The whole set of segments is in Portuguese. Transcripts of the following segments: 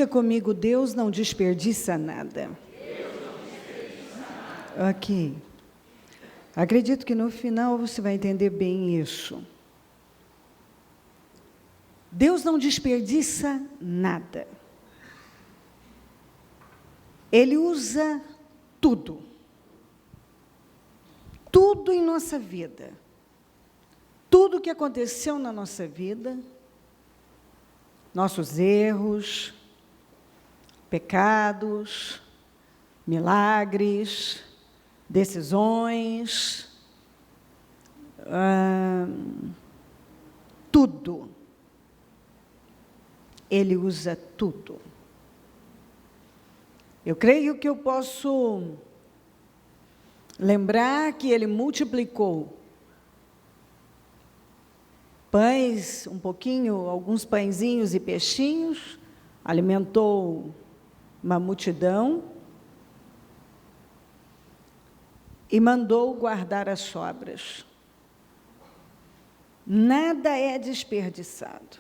Diga comigo, Deus não desperdiça nada. Ok. Acredito que no final você vai entender bem isso. Deus não desperdiça nada. Ele usa tudo. Tudo em nossa vida. Tudo que aconteceu na nossa vida, nossos erros, pecados, milagres, decisões, tudo. Ele usa tudo. Eu creio que eu posso lembrar que Ele multiplicou pães, um pouquinho, alguns pãezinhos e peixinhos, alimentou uma multidão e mandou guardar as sobras. Nada é desperdiçado.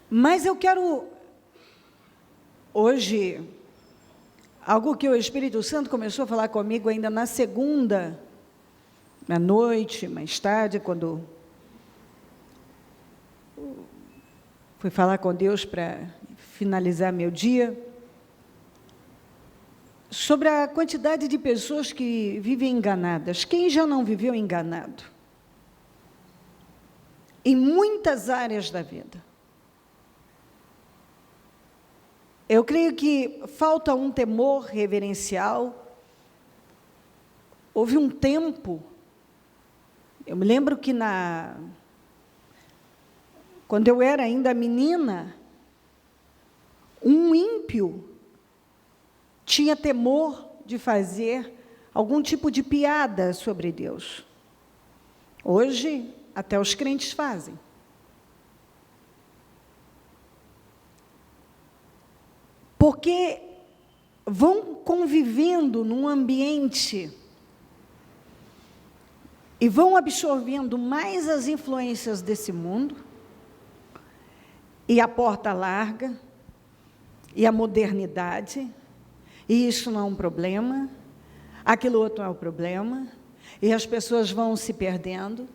Mas eu quero, hoje, algo que o Espírito Santo começou a falar comigo ainda na segunda, à noite, mais tarde, quando fui falar com Deus para finalizar meu dia, sobre a quantidade de pessoas que vivem enganadas. Quem já não viveu enganado? Em muitas áreas da vida. Eu creio que falta um temor reverencial. Houve um tempo, eu me lembro que quando eu era ainda menina, um ímpio tinha temor de fazer algum tipo de piada sobre Deus. Hoje, até os crentes fazem. Porque vão convivendo num ambiente e vão absorvendo mais as influências desse mundo, e a porta larga, e a modernidade, e isso não é um problema, aquilo outro não é um problema, e as pessoas vão se perdendo.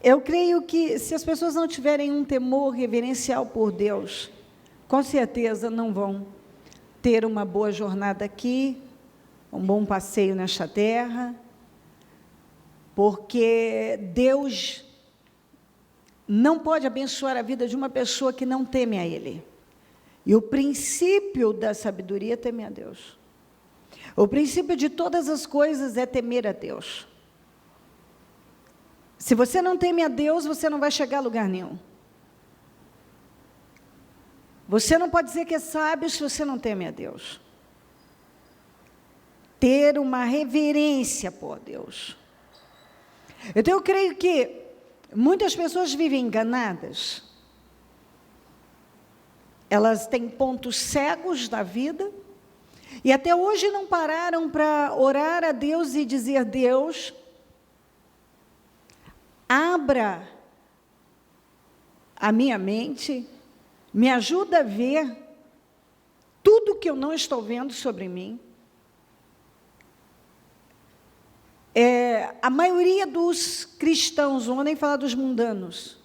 Eu creio que se as pessoas não tiverem um temor reverencial por Deus, com certeza não vão ter uma boa jornada aqui, um bom passeio nesta terra, porque Deus não pode abençoar a vida de uma pessoa que não teme a Ele. E o princípio da sabedoria é temer a Deus. O princípio de todas as coisas é temer a Deus. Se você não teme a Deus, você não vai chegar a lugar nenhum. Você não pode dizer que é sábio se você não teme a Deus. Ter uma reverência por Deus. Então, eu creio que muitas pessoas vivem enganadas. Elas têm pontos cegos da vida e até hoje não pararam para orar a Deus e dizer: Deus, abra a minha mente, me ajuda a ver tudo que eu não estou vendo sobre mim. A maioria dos cristãos, não vou nem falar dos mundanos,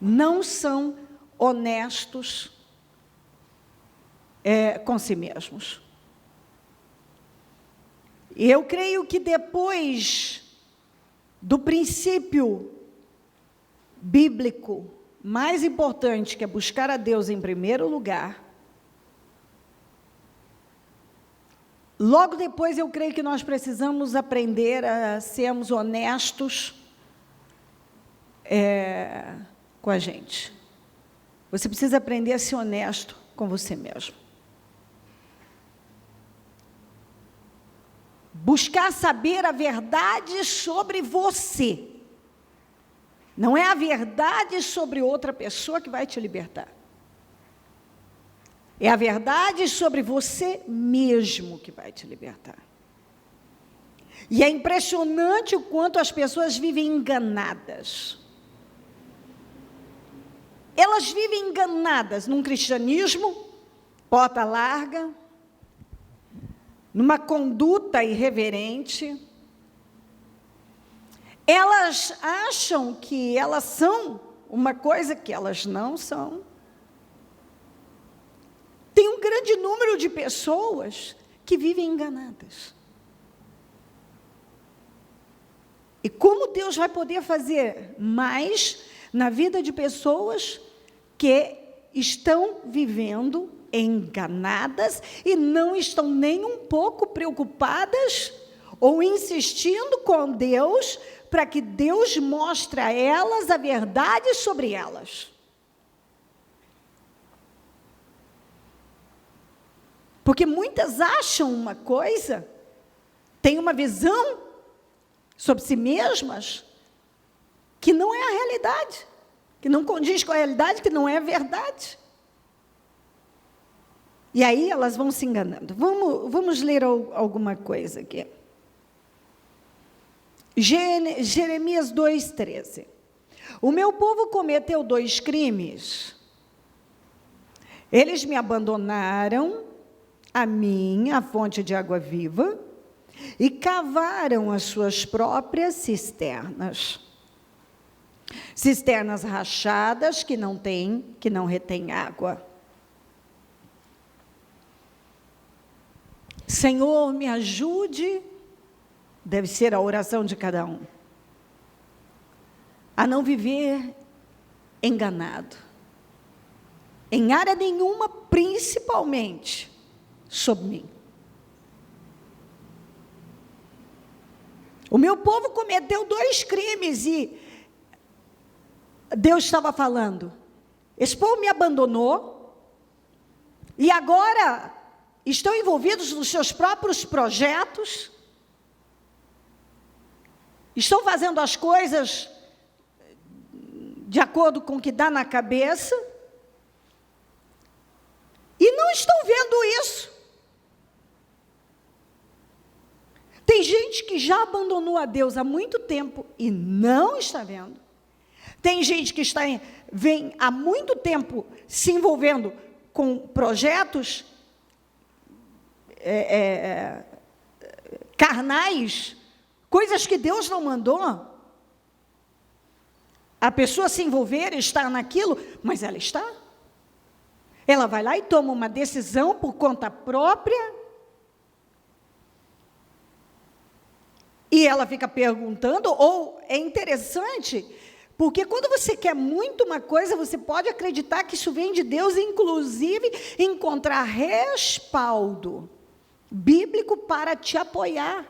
não são honestos com si mesmos. E eu creio que depois do princípio bíblico mais importante, que é buscar a Deus em primeiro lugar, logo depois eu creio que nós precisamos aprender a sermos honestos com a gente. Você precisa aprender a ser honesto com você mesmo. Buscar saber a verdade sobre você. Não é a verdade sobre outra pessoa que vai te libertar. É a verdade sobre você mesmo que vai te libertar. E é impressionante o quanto as pessoas vivem enganadas. elas vivem enganadas num cristianismo porta larga, numa conduta irreverente. Elas acham que elas são uma coisa que elas não são. Tem um grande número de pessoas que vivem enganadas. E como Deus vai poder fazer mais na vida de pessoas que estão vivendo enganadas e não estão nem um pouco preocupadas ou insistindo com Deus para que Deus mostre a elas a verdade sobre elas? Porque muitas acham uma coisa, têm uma visão sobre si mesmas, que não é a realidade, que não condiz com a realidade, que não é a verdade. E aí elas vão se enganando. Vamos ler alguma coisa aqui. Jeremias 2,13. O meu povo cometeu 2 crimes. Eles me abandonaram, a mim, a fonte de água viva, e cavaram as suas próprias cisternas. Cisternas rachadas que não retêm água. Senhor, me ajude, deve ser a oração de cada um, a não viver enganado, em área nenhuma, principalmente sobre mim. O meu povo cometeu 2 crimes e Deus estava falando, esse povo me abandonou e agora estão envolvidos nos seus próprios projetos, estão fazendo as coisas de acordo com o que dá na cabeça, e não estão vendo isso. Tem gente que já abandonou a Deus há muito tempo e não está vendo. Tem gente que vem há muito tempo se envolvendo com projetos carnais, coisas que Deus não mandou. A pessoa se envolver, estar naquilo, mas ela está. Ela vai lá e toma uma decisão por conta própria. E ela fica perguntando, ou é interessante, porque quando você quer muito uma coisa, você pode acreditar que isso vem de Deus, inclusive encontrar respaldo bíblico para te apoiar.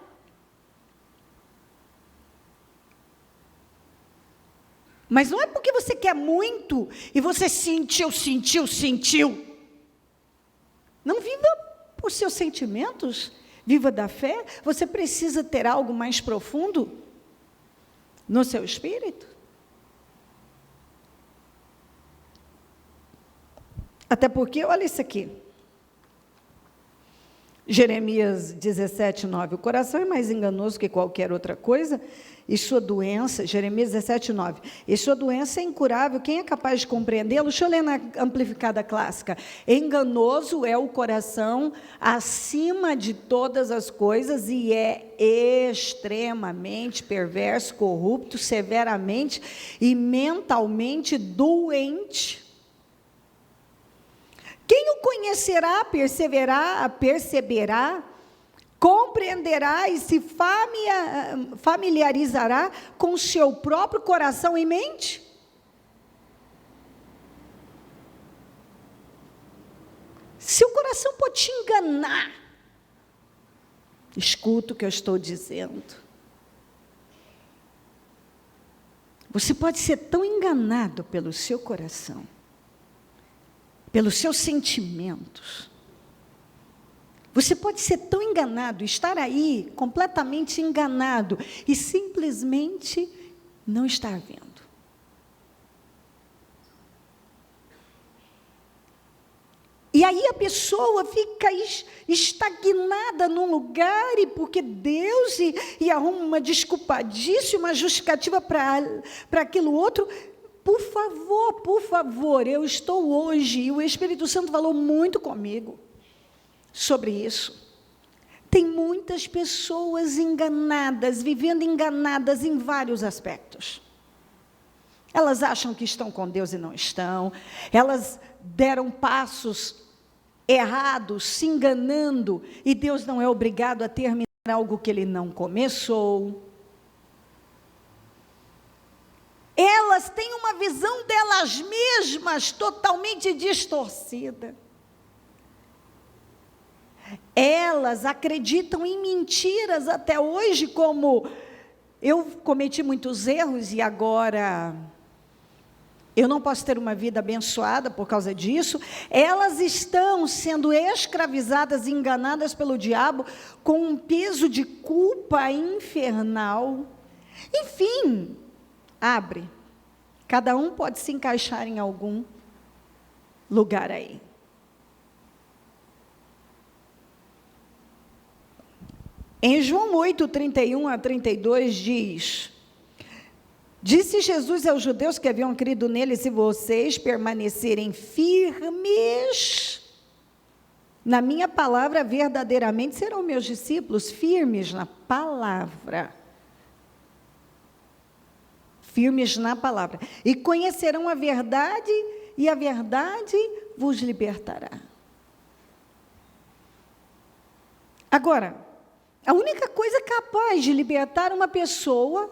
Mas não é porque você quer muito e você sentiu. Não viva por seus sentimentos, viva da fé. Você precisa ter algo mais profundo no seu espírito. Até porque, olha isso aqui. Jeremias 17:9. O coração é mais enganoso que qualquer outra coisa, e sua doença, Jeremias 17:9. E sua doença é incurável, quem é capaz de compreendê-lo? Deixa eu ler na amplificada clássica. Enganoso é o coração acima de todas as coisas e é extremamente perverso, corrupto, severamente e mentalmente doente. Quem o conhecerá, perceberá, compreenderá e se familiarizará com o seu próprio coração e mente? Seu coração pode te enganar. Escuta o que eu estou dizendo. Você pode ser tão enganado pelo seu coração, pelos seus sentimentos. Você pode ser tão enganado, estar aí completamente enganado e simplesmente não estar vendo. E aí a pessoa fica estagnada num lugar, e porque Deus e arruma uma desculpadice, uma justificativa para aquilo outro, por favor, eu estou hoje, e o Espírito Santo falou muito comigo sobre isso. Tem muitas pessoas enganadas, vivendo enganadas em vários aspectos. Elas acham que estão com Deus e não estão. Elas deram passos errados, se enganando, e Deus não é obrigado a terminar algo que Ele não começou. Elas têm uma visão delas mesmas totalmente distorcida. Elas acreditam em mentiras até hoje, como eu cometi muitos erros e agora eu não posso ter uma vida abençoada por causa disso. Elas estão sendo escravizadas e enganadas pelo diabo com um peso de culpa infernal. Enfim, abre. Cada um pode se encaixar em algum lugar aí. Em João 8, 31 a 32 diz: disse Jesus aos judeus que haviam crido nele: se vocês permanecerem firmes na minha palavra, verdadeiramente serão meus discípulos, firmes na palavra. Firmes na palavra. E conhecerão a verdade, e a verdade vos libertará. Agora, a única coisa capaz de libertar uma pessoa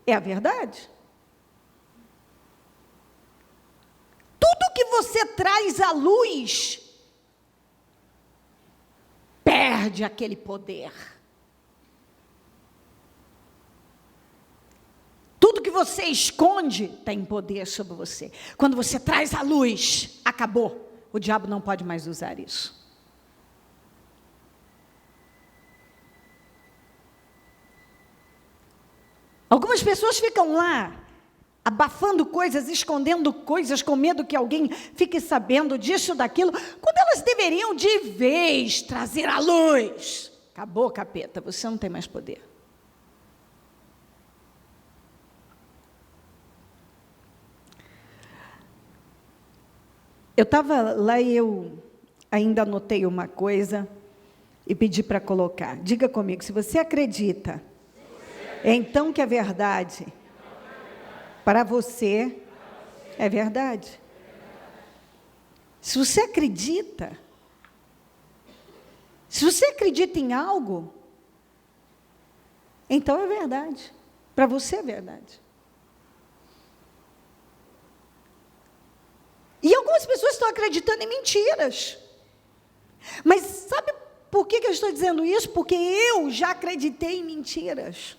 é a verdade. Tudo que você traz à luz perde aquele poder. Tudo que você esconde tem poder sobre você. Quando você traz à luz, acabou. O diabo não pode mais usar isso. Algumas pessoas ficam lá, abafando coisas, escondendo coisas, com medo que alguém fique sabendo disso, daquilo, quando elas deveriam de vez trazer à luz. Acabou, capeta, você não tem mais poder. Eu estava lá e eu ainda anotei uma coisa e pedi para colocar. Diga comigo, se você acredita, então que a verdade para você é verdade. Se você acredita em algo, então é verdade. Para você é verdade. E algumas pessoas estão acreditando em mentiras. Mas sabe por que eu estou dizendo isso? Porque eu já acreditei em mentiras.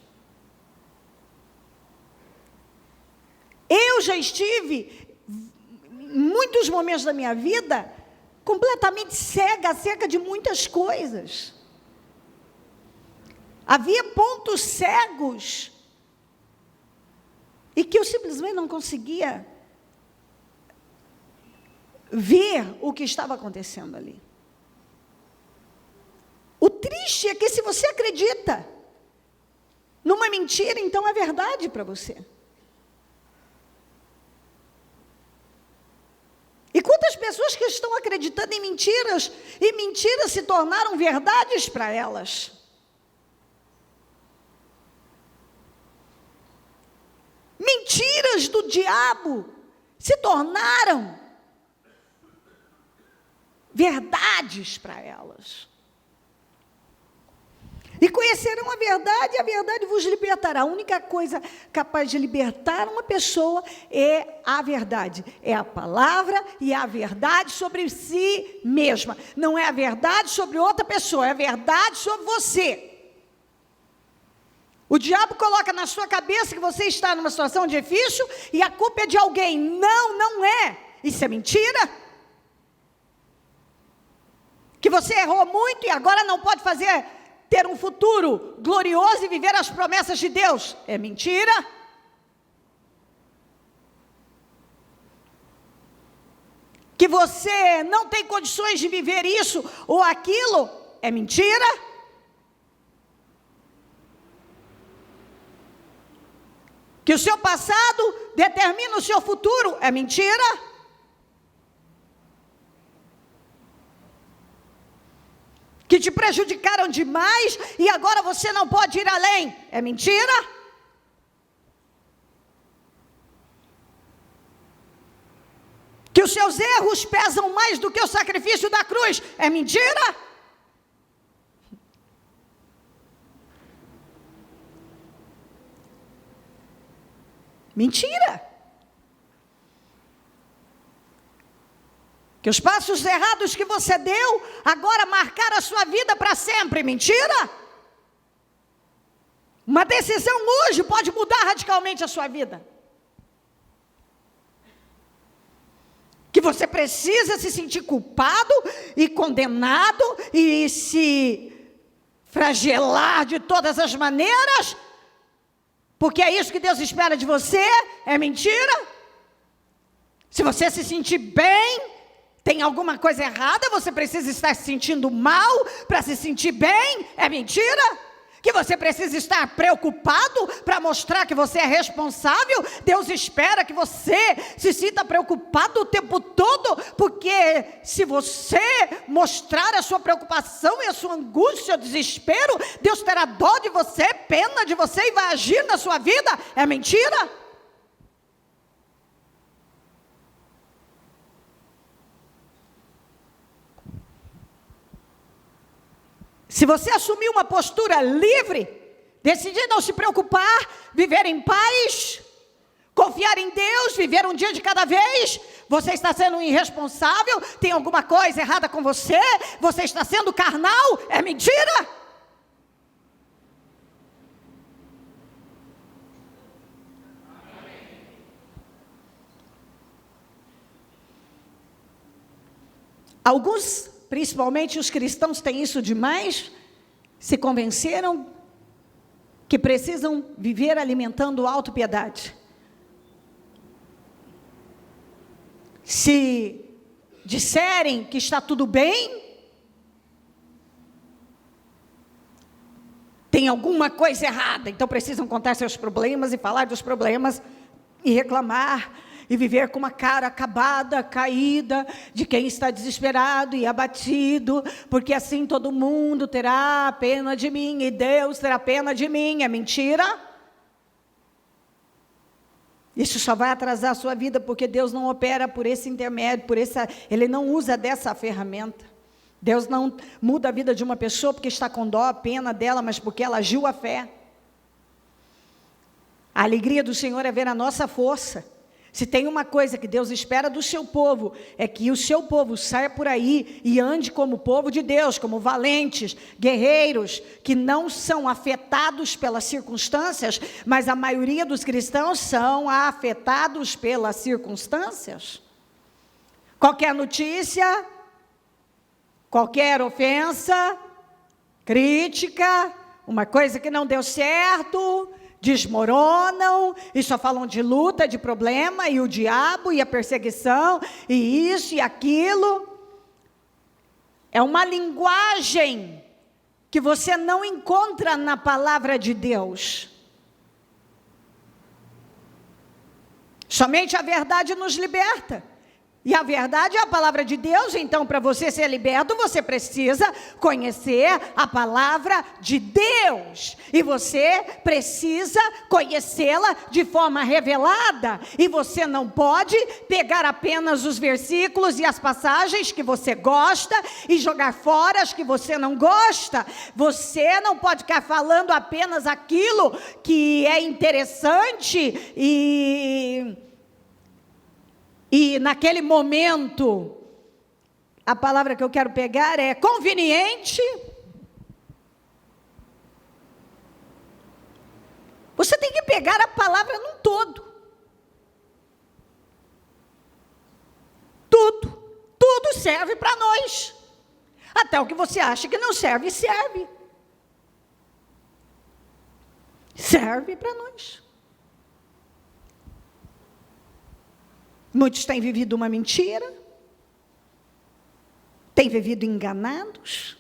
Eu já estive, em muitos momentos da minha vida, completamente cega acerca de muitas coisas. Havia pontos cegos e que eu simplesmente não conseguia ver o que estava acontecendo ali. O triste é que se você acredita numa mentira, então é verdade para você. E quantas pessoas que estão acreditando em mentiras, e mentiras se tornaram verdades para elas. Mentiras do diabo se tornaram verdades para elas. E conhecerão a verdade, e a verdade vos libertará. A única coisa capaz de libertar uma pessoa é a verdade. É a palavra e a verdade sobre si mesma. Não é a verdade sobre outra pessoa, é a verdade sobre você. O diabo coloca na sua cabeça que você está numa situação difícil e a culpa é de alguém. Não, não é. Isso é mentira. Que você errou muito e agora não pode ter um futuro glorioso e viver as promessas de Deus. É mentira. Que você não tem condições de viver isso ou aquilo. É mentira. Que o seu passado determina o seu futuro, é mentira? Que te prejudicaram demais e agora você não pode ir além, é mentira? Que os seus erros pesam mais do que o sacrifício da cruz, é mentira? Mentira. Que os passos errados que você deu, agora marcaram a sua vida para sempre, mentira? Uma decisão hoje pode mudar radicalmente a sua vida. Que você precisa se sentir culpado e condenado e se flagelar de todas as maneiras, porque é isso que Deus espera de você, é mentira? Se você se sentir bem, tem alguma coisa errada, você precisa estar se sentindo mal para se sentir bem, é mentira? Que você precisa estar preocupado para mostrar que você é responsável, Deus espera que você se sinta preocupado o tempo todo, porque se você mostrar a sua preocupação e a sua angústia, o desespero, Deus terá dó de você, pena de você e vai agir na sua vida, é mentira? Se você assumir uma postura livre, decidir não se preocupar, viver em paz, confiar em Deus, viver um dia de cada vez, você está sendo irresponsável, tem alguma coisa errada com você, você está sendo carnal, é mentira? Alguns, principalmente os cristãos, têm isso demais, se convenceram que precisam viver alimentando autopiedade. Se disserem que está tudo bem, tem alguma coisa errada, então precisam contar seus problemas e falar dos problemas e reclamar e viver com uma cara acabada, caída, de quem está desesperado e abatido, porque assim todo mundo terá pena de mim e Deus terá pena de mim. É mentira? Isso só vai atrasar a sua vida, porque Deus não opera por esse intermédio, Ele não usa dessa ferramenta. Deus não muda a vida de uma pessoa porque está com dó, pena dela, mas porque ela agiu a fé. A alegria do Senhor é ver a nossa força. Se tem uma coisa que Deus espera do seu povo, é que o seu povo saia por aí e ande como povo de Deus, como valentes, guerreiros, que não são afetados pelas circunstâncias, mas a maioria dos cristãos são afetados pelas circunstâncias. Qualquer notícia, qualquer ofensa, crítica, uma coisa que não deu certo, desmoronam e só falam de luta, de problema, e o diabo, e a perseguição, e isso e aquilo. É uma linguagem que você não encontra na palavra de Deus. Somente a verdade nos liberta. E a verdade é a palavra de Deus, então para você ser liberto, você precisa conhecer a palavra de Deus. E você precisa conhecê-la de forma revelada. E você não pode pegar apenas os versículos e as passagens que você gosta e jogar fora as que você não gosta. Você não pode ficar falando apenas aquilo que é interessante e naquele momento, a palavra que eu quero pegar é conveniente. Você tem que pegar a palavra num todo. Tudo serve para nós. Até o que você acha que não serve, serve. Serve para nós. Muitos têm vivido uma mentira, têm vivido enganados.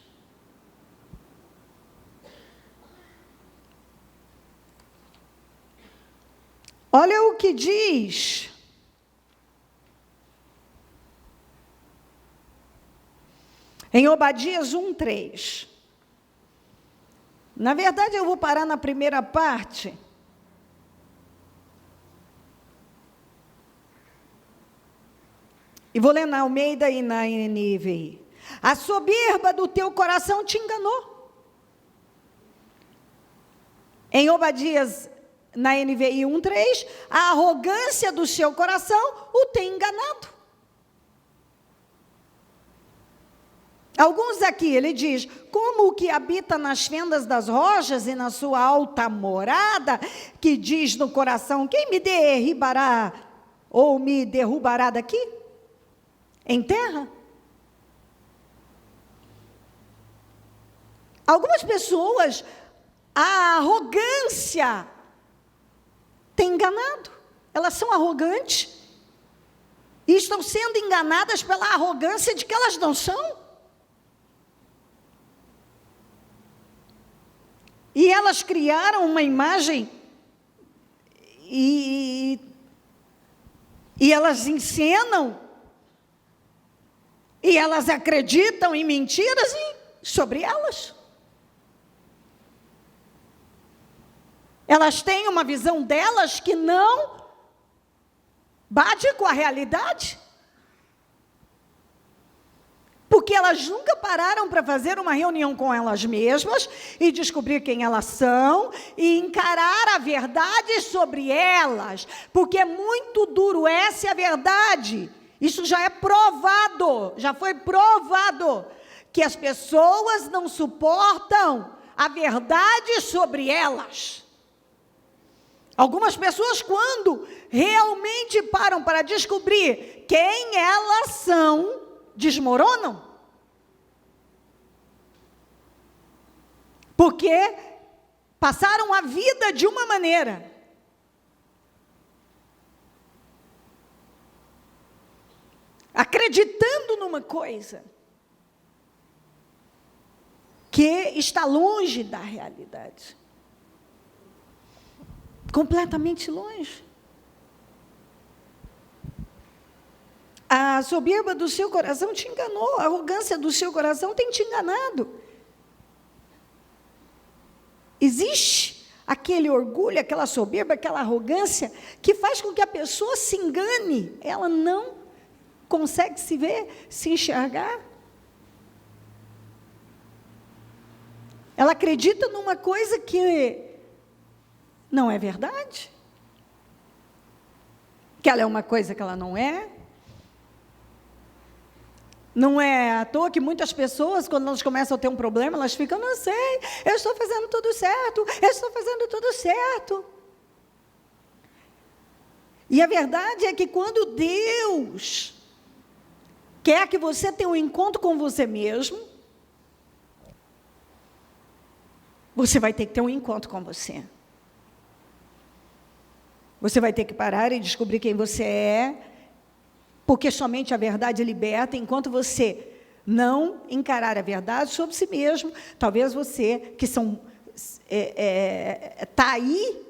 Olha o que diz em Obadias 1:3. Na verdade, eu vou parar na primeira parte. E vou ler na Almeida e na NVI. A soberba do teu coração te enganou. Em Obadias, na NVI 1:3, a arrogância do seu coração o tem enganado. Alguns aqui, ele diz, como o que habita nas fendas das rochas e na sua alta morada, que diz no coração, quem me derribará ou me derrubará daqui? Em terra? Algumas pessoas, a arrogância tem enganado. Elas são arrogantes e estão sendo enganadas pela arrogância de que elas não são. E elas criaram uma imagem e elas encenam e elas acreditam em mentiras sobre elas. Elas têm uma visão delas que não bate com a realidade. Porque elas nunca pararam para fazer uma reunião com elas mesmas e descobrir quem elas são e encarar a verdade sobre elas. Porque é muito duro, essa é a verdade. Isso já é provado, já foi provado, que as pessoas não suportam a verdade sobre elas. Algumas pessoas, quando realmente param para descobrir quem elas são, desmoronam. Porque passaram a vida de uma maneira. Acreditando numa coisa que está longe da realidade. Completamente longe. A soberba do seu coração te enganou, a arrogância do seu coração tem te enganado. Existe aquele orgulho, aquela soberba, aquela arrogância, que faz com que a pessoa se engane, ela não consegue se ver, se enxergar. Ela acredita numa coisa que não é verdade, que ela é uma coisa que ela não é. Não é à toa que muitas pessoas, quando elas começam a ter um problema, elas ficam, não sei, eu estou fazendo tudo certo, eu estou fazendo tudo certo. E a verdade é que quando Deus quer que você tenha um encontro com você mesmo, você vai ter que ter um encontro com você. Você vai ter que parar e descobrir quem você é, porque somente a verdade liberta. Enquanto você não encarar a verdade sobre si mesmo, talvez você, que está aí,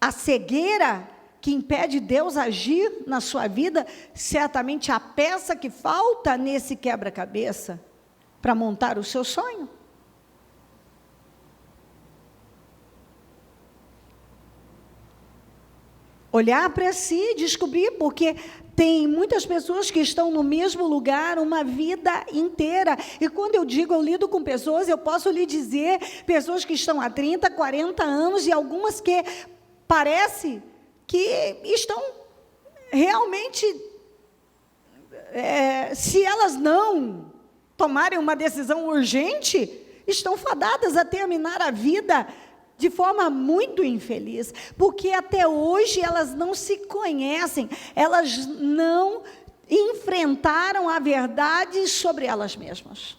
a cegueira que impede Deus agir na sua vida, certamente a peça que falta nesse quebra-cabeça para montar o seu sonho. Olhar para si, descobrir, porque tem muitas pessoas que estão no mesmo lugar uma vida inteira. E quando eu digo, eu lido com pessoas, eu posso lhe dizer, pessoas que estão há 30, 40 anos, e algumas que parece que estão realmente, se elas não tomarem uma decisão urgente, estão fadadas a terminar a vida de forma muito infeliz, porque até hoje elas não se conhecem, elas não enfrentaram a verdade sobre elas mesmas.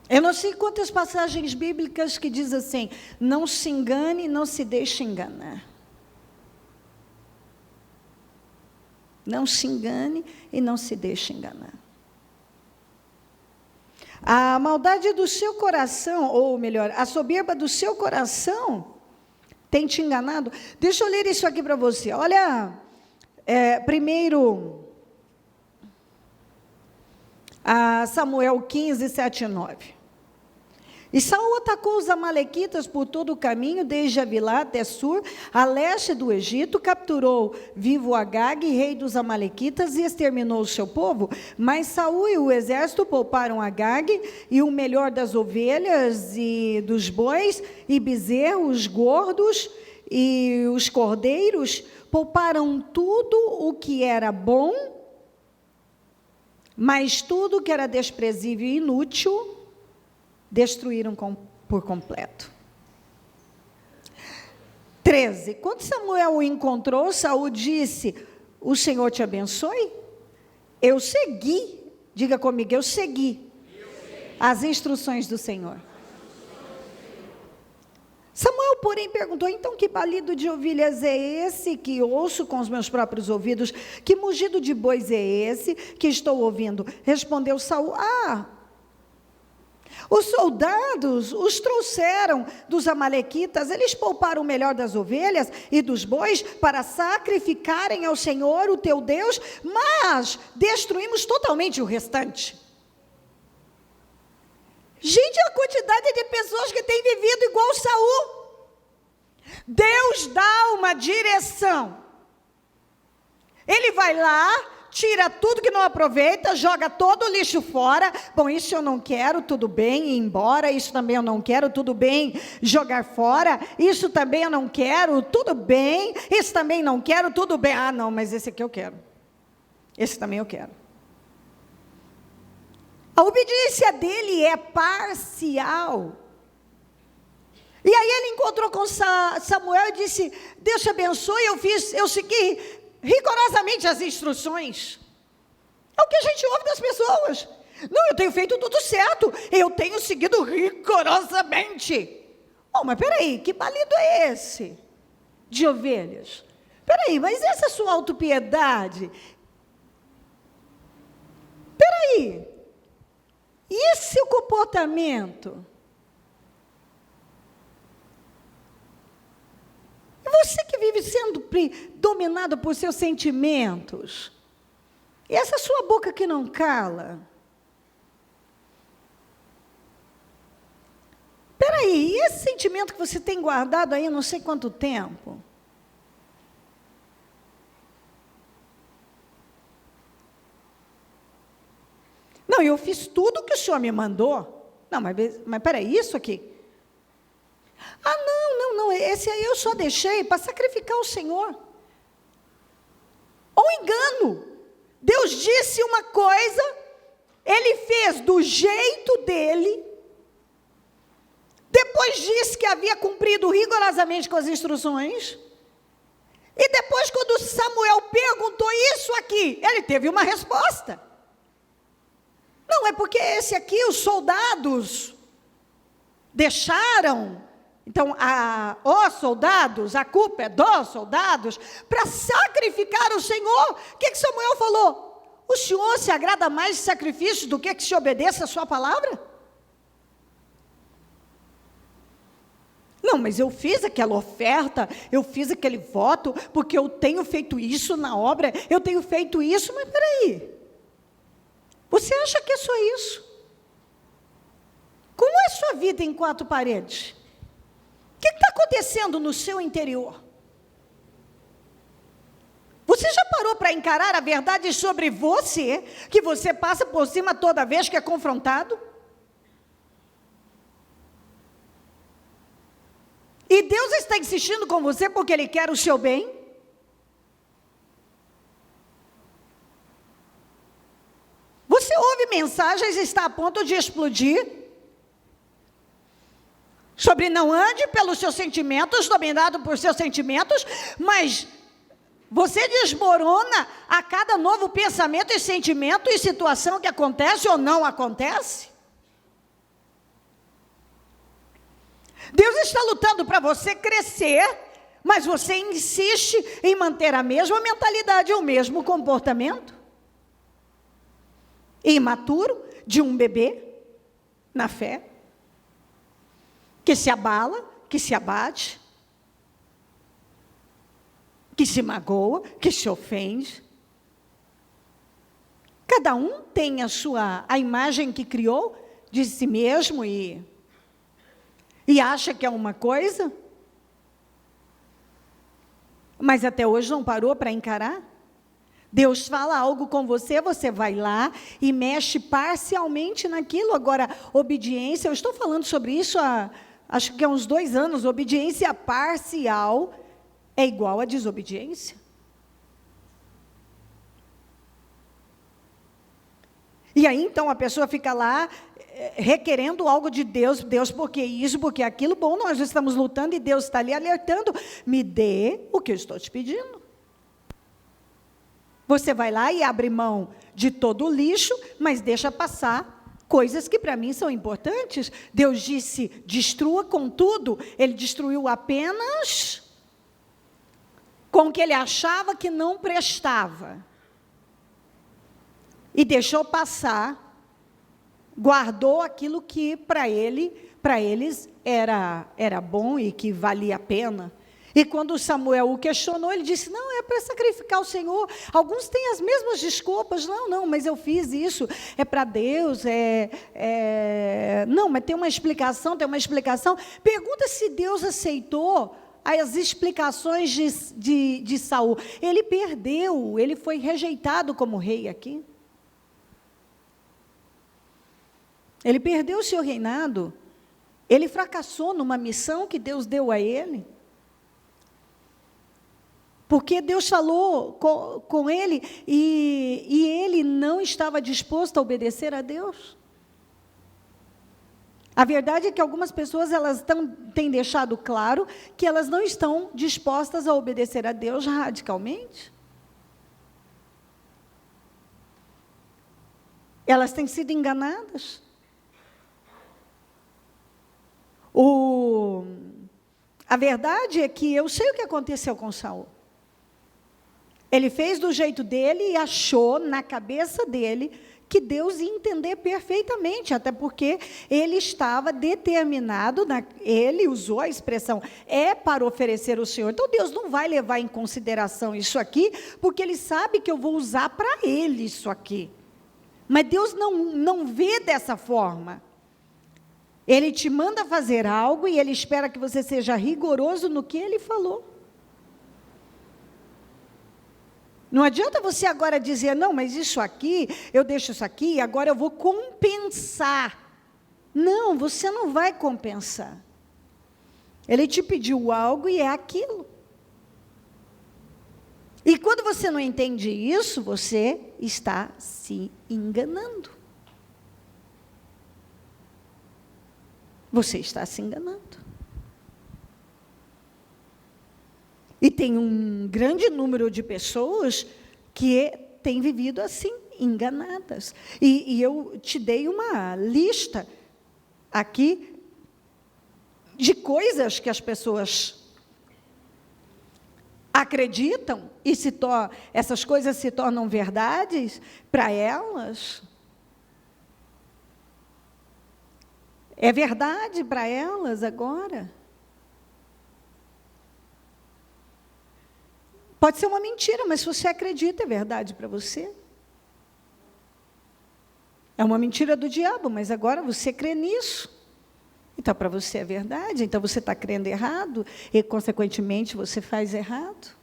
Eu não sei quantas passagens bíblicas que diz assim, não se engane, não se deixe enganar. Não se engane e não se deixe enganar. A maldade do seu coração, ou melhor, a soberba do seu coração tem te enganado. Deixa eu ler isso aqui para você. Olha, primeiro, Samuel 15, 7 e 9. E Saul atacou os amalequitas por todo o caminho, desde Avilá até Sur, a leste do Egito, capturou vivo Agag, rei dos amalequitas, e exterminou o seu povo. Mas Saul e o exército pouparam Agag, e o melhor das ovelhas e dos bois, e bezerros gordos, e os cordeiros, pouparam tudo o que era bom, mas tudo que era desprezível e inútil, destruíram por completo. 13. Quando Samuel o encontrou, Saul disse: o Senhor te abençoe? Eu segui, diga comigo, eu segui as instruções do Senhor. Samuel, porém, perguntou: então que balido de ovelhas é esse que ouço com os meus próprios ouvidos? Que mugido de bois é esse que estou ouvindo? Respondeu Saul: os soldados os trouxeram dos amalequitas, eles pouparam o melhor das ovelhas e dos bois para sacrificarem ao Senhor, o teu Deus, mas destruímos totalmente o restante. Gente, a quantidade de pessoas que têm vivido igual Saul. Deus dá uma direção. Ele vai lá, tira tudo que não aproveita, joga todo o lixo fora. Bom, isso eu não quero, tudo bem, ir embora. Isso também eu não quero, tudo bem, jogar fora. Isso também eu não quero, tudo bem. Isso também não quero, tudo bem. Ah, não, mas esse aqui eu quero. Esse também eu quero. A obediência dele é parcial. E aí ele encontrou com Samuel e disse: Deus te abençoe, eu segui rigorosamente as instruções. É o que a gente ouve das pessoas. Não, eu tenho feito tudo certo, eu tenho seguido rigorosamente. Oh, mas peraí, que balido é esse de ovelhas? Peraí, mas essa sua autopiedade? Peraí, e esse seu comportamento? E você que vive sendo dominado por seus sentimentos? E essa sua boca que não cala? Peraí, e esse sentimento que você tem guardado aí não sei quanto tempo? Não, eu fiz tudo o que o senhor me mandou. Não, mas peraí, isso aqui? Ah, não, esse aí eu só deixei para sacrificar o Senhor. Ou engano. Deus disse uma coisa, ele fez do jeito dele, depois disse que havia cumprido rigorosamente com as instruções, e depois, quando Samuel perguntou isso aqui, ele teve uma resposta. Não, é porque esse aqui, os soldados deixaram. Então, os soldados, a culpa é dos soldados, para sacrificar o Senhor. O que Samuel falou? O Senhor se agrada mais de sacrifício do que se obedeça a sua palavra? Não, mas eu fiz aquela oferta, eu fiz aquele voto, porque eu tenho feito isso na obra, eu tenho feito isso, mas peraí. Você acha que é só isso? Como é a sua vida em quatro paredes? O que está acontecendo no seu interior? Você já parou para encarar a verdade sobre você, que você passa por cima toda vez que é confrontado? E Deus está insistindo com você porque Ele quer o seu bem? Você ouve mensagens e está a ponto de explodir? Sobre não ande pelos seus sentimentos, dominado por seus sentimentos, mas você desmorona a cada novo pensamento e sentimento e situação que acontece ou não acontece? Deus está lutando para você crescer, mas você insiste em manter a mesma mentalidade ou o mesmo comportamento? Imaturo, de um bebê? na fé, que se abala, que se abate, que se magoa, que se ofende. Cada um tem a imagem que criou de si mesmo e acha que é uma coisa, mas até hoje não parou para encarar. Deus fala algo com você, você vai lá e mexe parcialmente naquilo. Agora, obediência, eu estou falando sobre isso acho que há uns 2 anos, obediência parcial é igual a desobediência. E aí, então, a pessoa fica lá requerendo algo de Deus, Deus, porque isso, porque aquilo. Bom, nós estamos lutando e Deus está ali alertando, me dê o que eu estou te pedindo. Você vai lá e abre mão de todo o lixo, mas deixa passar coisas que para mim são importantes. Deus disse, destrua com tudo. Ele destruiu apenas com o que ele achava que não prestava. E deixou passar, guardou aquilo que para eles era bom e que valia a pena. E quando Samuel o questionou, ele disse, não, é para sacrificar o Senhor. Alguns têm as mesmas desculpas, não, mas eu fiz isso, é para Deus, não, mas tem uma explicação. Pergunta se Deus aceitou as explicações de Saul. Ele perdeu, ele foi rejeitado como rei aqui. Ele perdeu o seu reinado, ele fracassou numa missão que Deus deu a ele. Porque Deus falou com ele e ele não estava disposto a obedecer a Deus. A verdade é que algumas pessoas têm deixado claro que elas não estão dispostas a obedecer a Deus radicalmente. Elas têm sido enganadas. A verdade é que eu sei o que aconteceu com Saul. Ele fez do jeito dele e achou na cabeça dele que Deus ia entender perfeitamente, até porque ele estava determinado, ele usou a expressão, para oferecer ao Senhor. Então Deus não vai levar em consideração isso aqui, porque ele sabe que eu vou usar para ele isso aqui. Mas Deus não vê dessa forma. Ele te manda fazer algo e ele espera que você seja rigoroso no que ele falou. Não adianta você agora dizer, não, mas isso aqui, eu deixo isso aqui, agora eu vou compensar. Não, você não vai compensar. Ele te pediu algo e é aquilo. E quando você não entende isso, você está se enganando. Você está se enganando. E tem um grande número de pessoas que têm vivido assim, enganadas. E eu te dei uma lista aqui de coisas que as pessoas acreditam e essas coisas se tornam verdades para elas. É verdade para elas agora. Pode ser uma mentira, mas se você acredita, é verdade para você. É uma mentira do diabo, mas agora você crê nisso. Então, para você é verdade. Então, você está crendo errado e, consequentemente, você faz errado.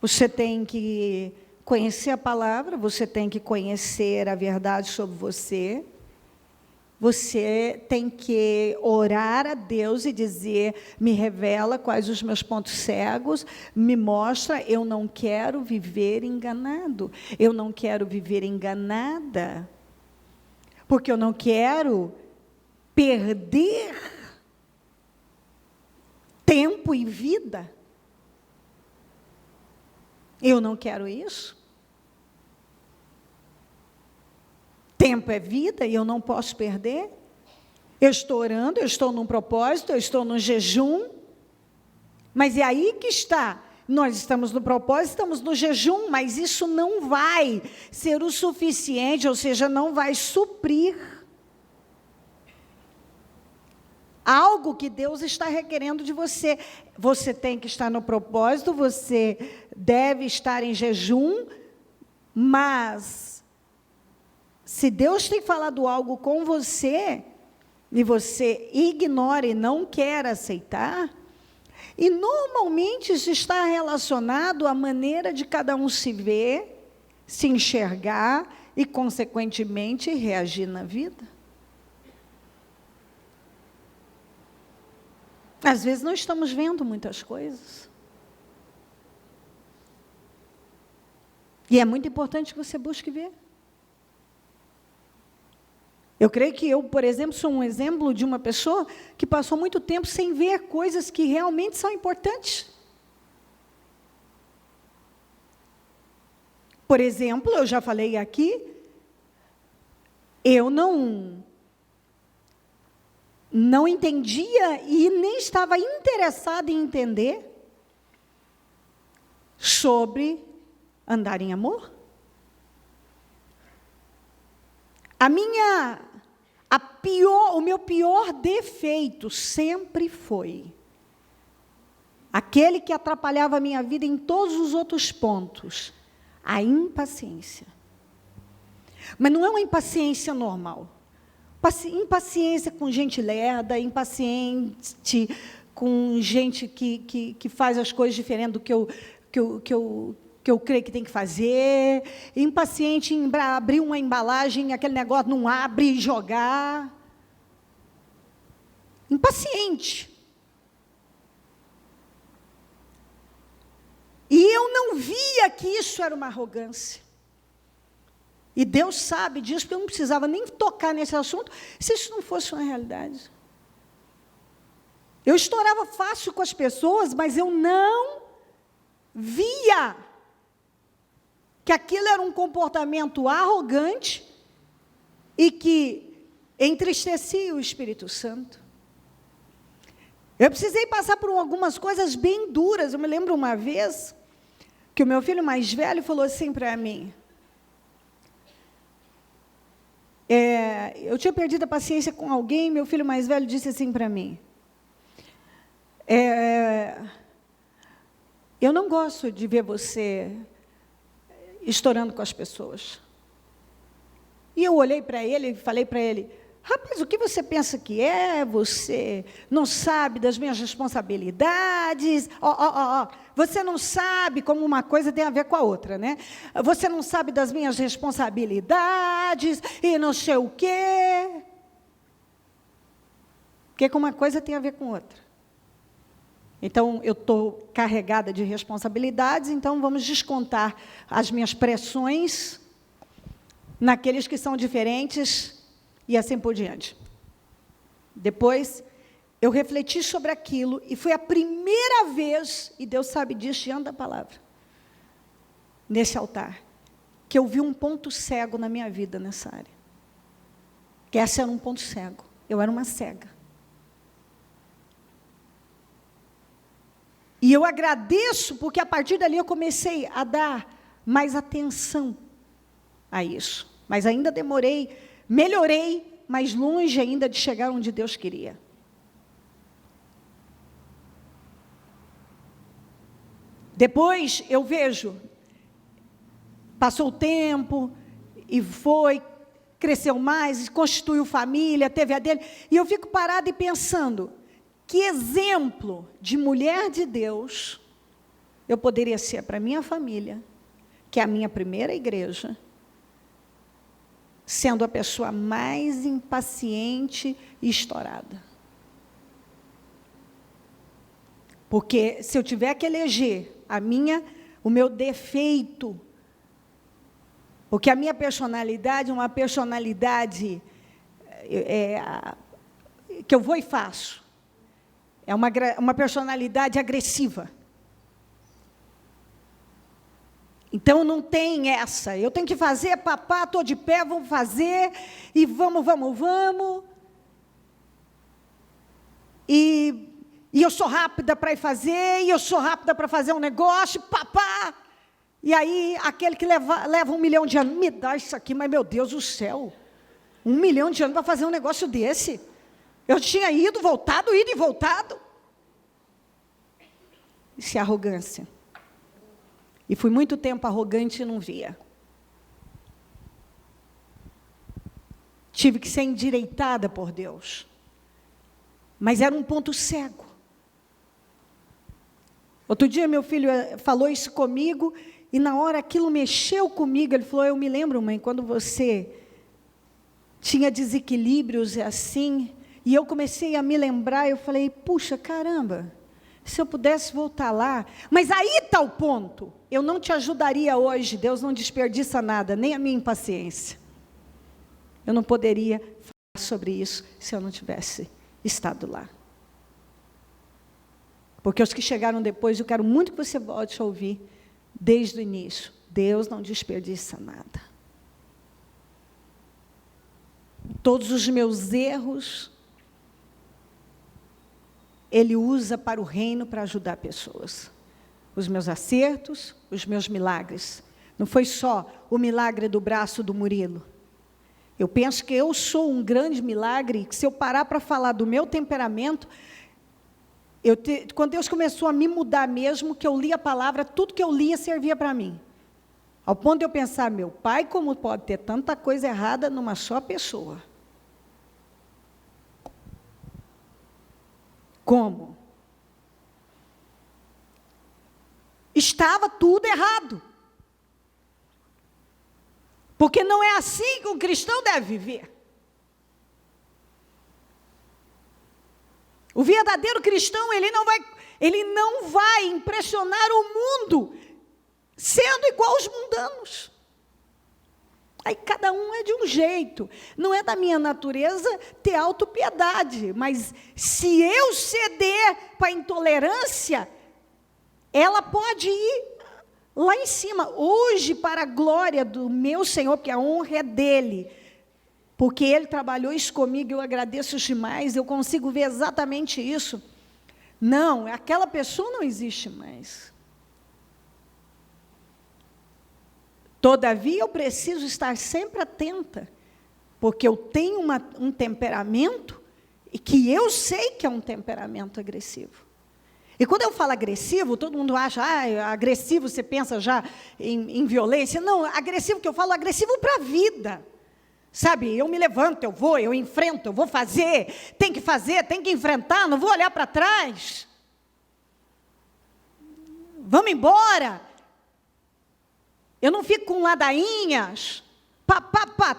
Você tem que conhecer a palavra, você tem que conhecer a verdade sobre você. Você tem que orar a Deus e dizer, me revela quais os meus pontos cegos, me mostra, eu não quero viver enganado, eu não quero viver enganada, porque eu não quero perder tempo e vida. Eu não quero isso. Tempo é vida e eu não posso perder. Eu estou orando, eu estou num propósito, eu estou num jejum. Mas é aí que está. nós estamos no propósito, estamos no jejum, mas isso não vai ser o suficiente, ou seja, não vai suprir algo que Deus está requerendo de você. Você tem que estar no propósito, você deve estar em jejum, mas se Deus tem falado algo com você, e você ignora e não quer aceitar, e normalmente isso está relacionado à maneira de cada um se ver, se enxergar e, consequentemente, reagir na vida. Às vezes não estamos vendo muitas coisas. E é muito importante que você busque ver. Eu creio que eu, por exemplo, sou um exemplo de uma pessoa que passou muito tempo sem ver coisas que realmente são importantes. Por exemplo, eu já falei aqui, eu não entendia e nem estava interessada em entender sobre andar em amor. O meu pior defeito sempre foi aquele que atrapalhava a minha vida em todos os outros pontos, a impaciência. Mas não é uma impaciência normal. Impaciência com gente lerda, impaciente com gente que faz as coisas diferentes do que eu creio que tem que fazer, impaciente em abrir uma embalagem, aquele negócio não abre e jogar. Impaciente. E eu não via que isso era uma arrogância. E Deus sabe disso, porque eu não precisava nem tocar nesse assunto, se isso não fosse uma realidade. Eu estourava fácil com as pessoas, mas eu não via que aquilo era um comportamento arrogante e que entristecia o Espírito Santo. Eu precisei passar por algumas coisas bem duras. Eu me lembro uma vez que o meu filho mais velho falou assim para mim, eu tinha perdido a paciência com alguém, meu filho mais velho disse assim para mim, eu não gosto de ver você estourando com as pessoas. E eu olhei para ele e falei para ele, rapaz, o que você pensa que é? Você não sabe das minhas responsabilidades? Você não sabe como uma coisa tem a ver com a outra, né? Você não sabe das minhas responsabilidades e não sei o quê. Porque uma coisa tem a ver com outra. Então, eu estou carregada de responsabilidades, então vamos descontar as minhas pressões naqueles que são diferentes e assim por diante. Depois, eu refleti sobre aquilo e foi a primeira vez, e Deus sabe disso diante da palavra, nesse altar, que eu vi um ponto cego na minha vida nessa área. Que esse era um ponto cego. Eu era uma cega. E eu agradeço, porque a partir dali eu comecei a dar mais atenção a isso. Mas ainda demorei, melhorei, mas longe ainda de chegar onde Deus queria. Depois eu vejo, passou o tempo, e foi, cresceu mais, constituiu família, teve a dele, e eu fico parada e pensando, que exemplo de mulher de Deus eu poderia ser para a minha família, que é a minha primeira igreja, sendo a pessoa mais impaciente e estourada. Porque se eu tiver que eleger o meu defeito, porque a minha personalidade é uma personalidade que eu vou e faço. É uma personalidade agressiva. Então, não tem essa. Eu tenho que fazer, papá, estou de pé, vamos fazer, e vamos. E E eu sou rápida para ir fazer, e eu sou rápida para fazer um negócio, papá. E aí, aquele que leva 1 milhão de anos, me dá isso aqui, mas meu Deus do céu, 1 milhão de anos para fazer um negócio desse. Eu tinha ido e voltado. Isso é arrogância. E fui muito tempo arrogante e não via. Tive que ser endireitada por Deus. Mas era um ponto cego. Outro dia meu filho falou isso comigo, e na hora aquilo mexeu comigo. Ele falou, eu me lembro, mãe, quando você tinha desequilíbrios assim, e eu comecei a me lembrar, eu falei, puxa, caramba, se eu pudesse voltar lá. Mas aí está o ponto. Eu não te ajudaria hoje, Deus não desperdiça nada, nem a minha impaciência. Eu não poderia falar sobre isso se eu não tivesse estado lá. Porque os que chegaram depois, eu quero muito que você volte a ouvir desde o início. Deus não desperdiça nada. Todos os meus erros, Ele usa para o reino, para ajudar pessoas. Os meus acertos, os meus milagres. Não foi só o milagre do braço do Murilo. Eu penso que eu sou um grande milagre, que se eu parar para falar do meu temperamento, quando Deus começou a me mudar mesmo, que eu li a palavra, tudo que eu lia servia para mim. Ao ponto de eu pensar, meu pai, como pode ter tanta coisa errada numa só pessoa? Como? Estava tudo errado. Porque não é assim que um cristão deve viver. O verdadeiro cristão, ele não vai impressionar o mundo sendo igual aos mundanos. Aí cada um é de um jeito. Não é da minha natureza ter autopiedade, mas se eu ceder para a intolerância, ela pode ir lá em cima. Hoje, para a glória do meu Senhor, porque a honra é dele, porque Ele trabalhou isso comigo, eu agradeço demais, eu consigo ver exatamente isso. Não, aquela pessoa não existe mais. Todavia, eu preciso estar sempre atenta, porque eu tenho um temperamento, e que eu sei que é um temperamento agressivo. E quando eu falo agressivo, todo mundo acha, agressivo, você pensa já em violência. Não, agressivo que eu falo, agressivo para a vida. Sabe, eu me levanto, eu vou, eu enfrento, eu vou fazer, tem que enfrentar, não vou olhar para trás. Vamos embora. Eu não fico com ladainhas.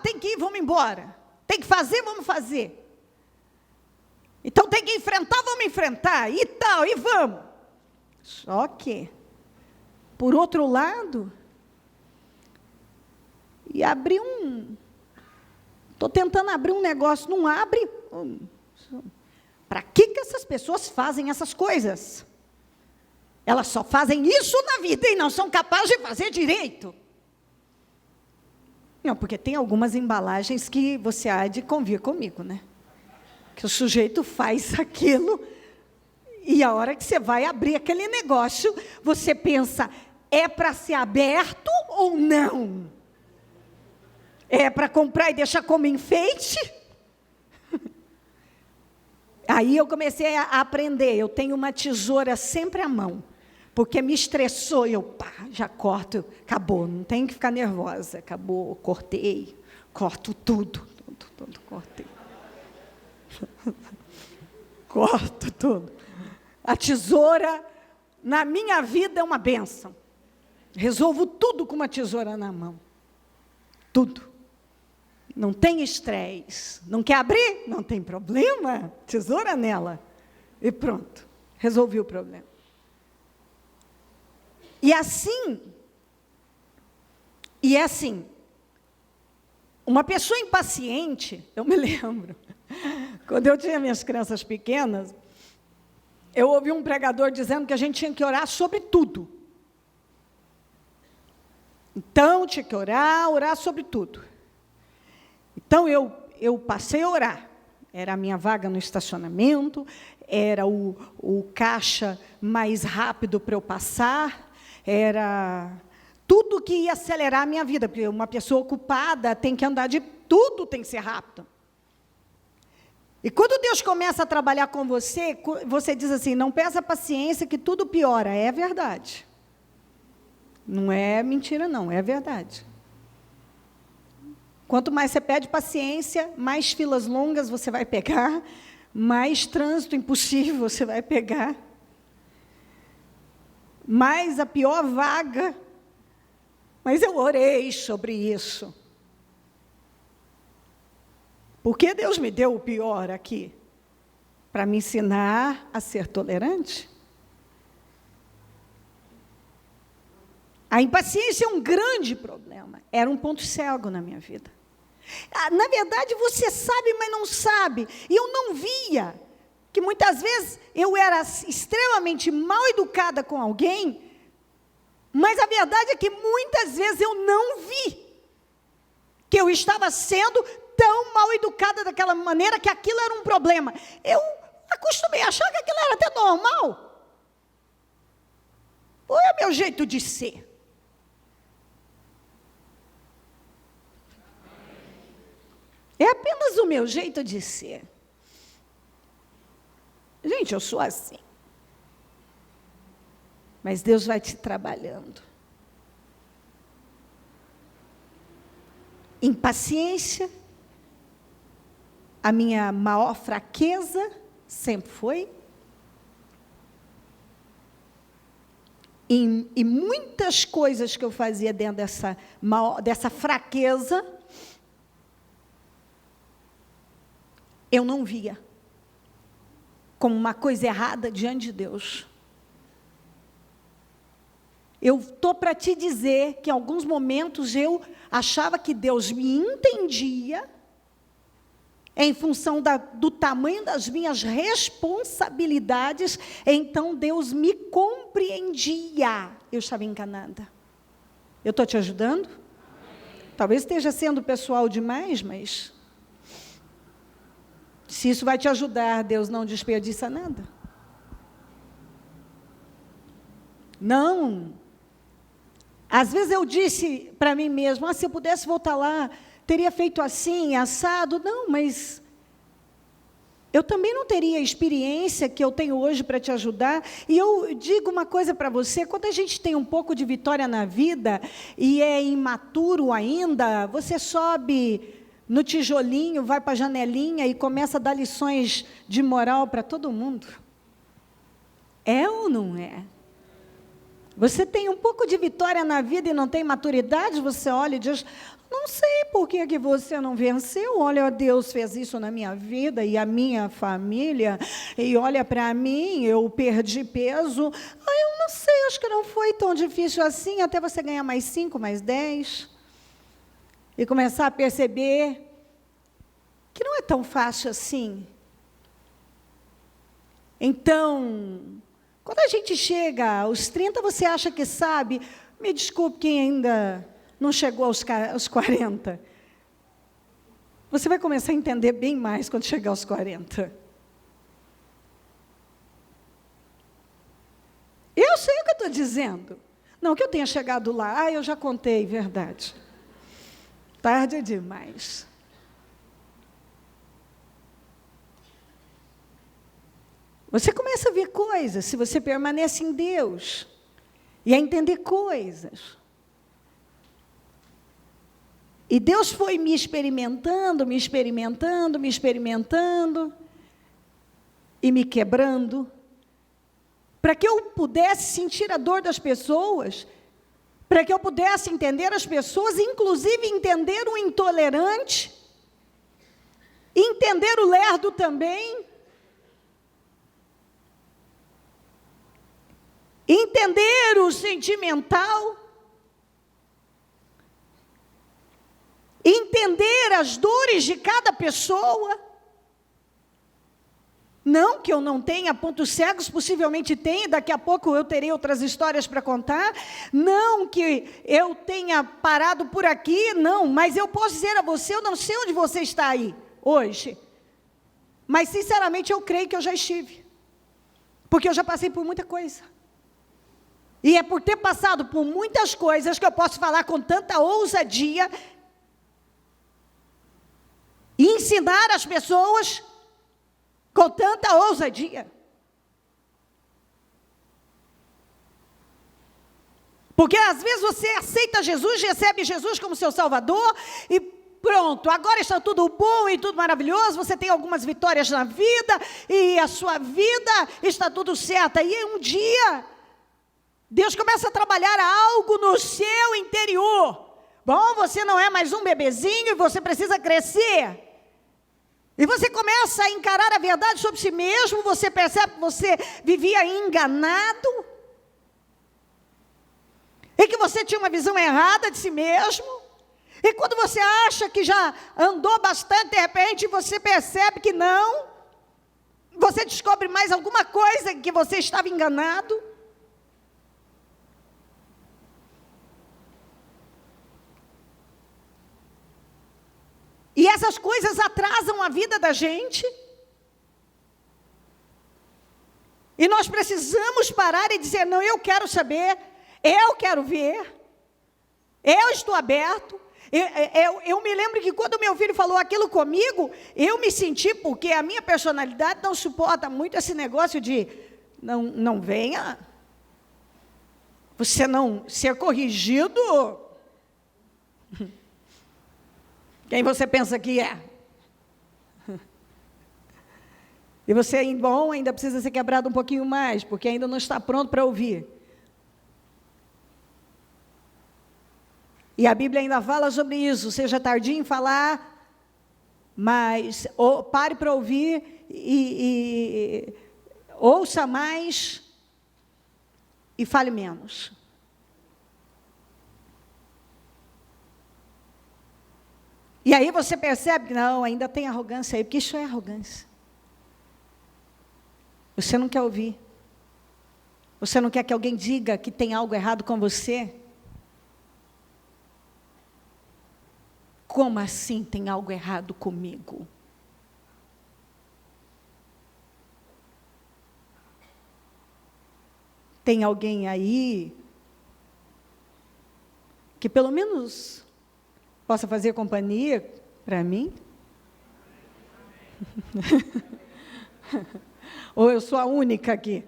Tem que ir, vamos embora. Tem que fazer, vamos fazer. Então tem que enfrentar, vamos enfrentar, e tal, e vamos. Só que, por outro lado, e abrir estou tentando abrir um negócio, não abre. Para que essas pessoas fazem essas coisas? Elas só fazem isso na vida e não são capazes de fazer direito. Não, porque tem algumas embalagens que você há de convir comigo, né? Que o sujeito faz aquilo e a hora que você vai abrir aquele negócio, você pensa, é para ser aberto ou não? É para comprar e deixar como enfeite? Aí eu comecei a aprender, eu tenho uma tesoura sempre à mão, porque me estressou e eu já corto, acabou, não tenho que ficar nervosa, acabou, corto tudo, cortei. Corto tudo. A tesoura, na minha vida, é uma bênção. Resolvo tudo com uma tesoura na mão. Tudo. Não tem estresse. Não quer abrir? Não tem problema. Tesoura nela. E pronto. Resolvi o problema. E é assim, uma pessoa impaciente, eu me lembro, quando eu tinha minhas crianças pequenas, eu ouvi um pregador dizendo que a gente tinha que orar sobre tudo. Então, tinha que orar sobre tudo. Então, eu passei a orar. Era a minha vaga no estacionamento, era o caixa mais rápido para eu passar, era tudo que ia acelerar a minha vida, porque uma pessoa ocupada tem que andar tudo tem que ser rápido. E quando Deus começa a trabalhar com você, você diz assim, não peça paciência que tudo piora. É verdade. Não é mentira não, é verdade. Quanto mais você pede paciência, mais filas longas você vai pegar, mais trânsito impossível você vai pegar, mais a pior vaga. Mas eu orei sobre isso. Porque Deus me deu o pior aqui? Para me ensinar a ser tolerante? A impaciência é um grande problema. Era um ponto cego na minha vida. Na verdade, você sabe, mas não sabe. E eu não via que muitas vezes eu era extremamente mal educada com alguém, mas a verdade é que muitas vezes eu não vi que eu estava sendo tão mal educada daquela maneira que aquilo era um problema. Eu acostumei a achar que aquilo era até normal. Ou é o meu jeito de ser? É apenas o meu jeito de ser. Gente, eu sou assim. Mas Deus vai te trabalhando. Impaciência, a minha maior fraqueza sempre foi. E muitas coisas que eu fazia dentro dessa fraqueza, eu não via como uma coisa errada diante de Deus. Eu estou para te dizer que em alguns momentos eu achava que Deus me entendia em função do tamanho das minhas responsabilidades, então Deus me compreendia. Eu estava enganada. Eu estou te ajudando? Talvez esteja sendo pessoal demais, mas se isso vai te ajudar, Deus não desperdiça nada. Não. Às vezes eu disse para mim mesma, se eu pudesse voltar lá, teria feito assim, assado. Não, mas eu também não teria a experiência que eu tenho hoje para te ajudar. E eu digo uma coisa para você, quando a gente tem um pouco de vitória na vida, e é imaturo ainda, você sobe no tijolinho, vai para a janelinha e começa a dar lições de moral para todo mundo. É ou não é? Você tem um pouco de vitória na vida e não tem maturidade, você olha e diz, não sei por que você não venceu, olha, Deus fez isso na minha vida e a minha família, e olha para mim, eu perdi peso, eu não sei, acho que não foi tão difícil assim, até você ganhar mais 5, mais 10, e começar a perceber que não é tão fácil assim. Então, quando a gente chega aos 30, você acha que sabe, me desculpe quem ainda não chegou aos 40. Você vai começar a entender bem mais quando chegar aos 40. Eu sei o que eu estou dizendo. Não que eu tenha chegado lá, eu já contei, verdade. Tarde demais. Você começa a ver coisas, se você permanece em Deus, e a entender coisas. E Deus foi me experimentando, e me quebrando, para que eu pudesse sentir a dor das pessoas, para que eu pudesse entender as pessoas, inclusive entender o intolerante, entender o lerdo também, entender o sentimental, entender as dores de cada pessoa. Não que eu não tenha pontos cegos, possivelmente tenho, daqui a pouco eu terei outras histórias para contar. Não que eu tenha parado por aqui, não, mas eu posso dizer a você, eu não sei onde você está aí, hoje. Mas, sinceramente, eu creio que eu já estive. Porque eu já passei por muita coisa. E é por ter passado por muitas coisas que eu posso falar com tanta ousadia e ensinar as pessoas com tanta ousadia. Porque às vezes você aceita Jesus, recebe Jesus como seu Salvador e pronto, agora está tudo bom e tudo maravilhoso, você tem algumas vitórias na vida e a sua vida está tudo certo. E um dia, Deus começa a trabalhar algo no seu interior. Bom, você não é mais um bebezinho e você precisa crescer. E você começa a encarar a verdade sobre si mesmo, você percebe que você vivia enganado. E que você tinha uma visão errada de si mesmo. E quando você acha que já andou bastante, de repente você percebe que não. Você descobre mais alguma coisa que você estava enganado. E essas coisas atrasam a vida da gente. E nós precisamos parar e dizer, não, eu quero saber, eu quero ver, eu estou aberto. Eu me lembro que quando meu filho falou aquilo comigo, eu me senti, porque a minha personalidade não suporta muito esse negócio de, não venha, você não ser corrigido. Quem você pensa que é? E você, bom, ainda precisa ser quebrado um pouquinho mais, porque ainda não está pronto para ouvir. E a Bíblia ainda fala sobre isso, seja tardio em falar, mas pare para ouvir e ouça mais e fale menos. E aí você percebe que não, ainda tem arrogância aí, porque isso é arrogância. Você não quer ouvir. Você não quer que alguém diga que tem algo errado com você? Como assim tem algo errado comigo? Tem alguém aí que pelo menos possa fazer companhia para mim? Ou eu sou a única aqui?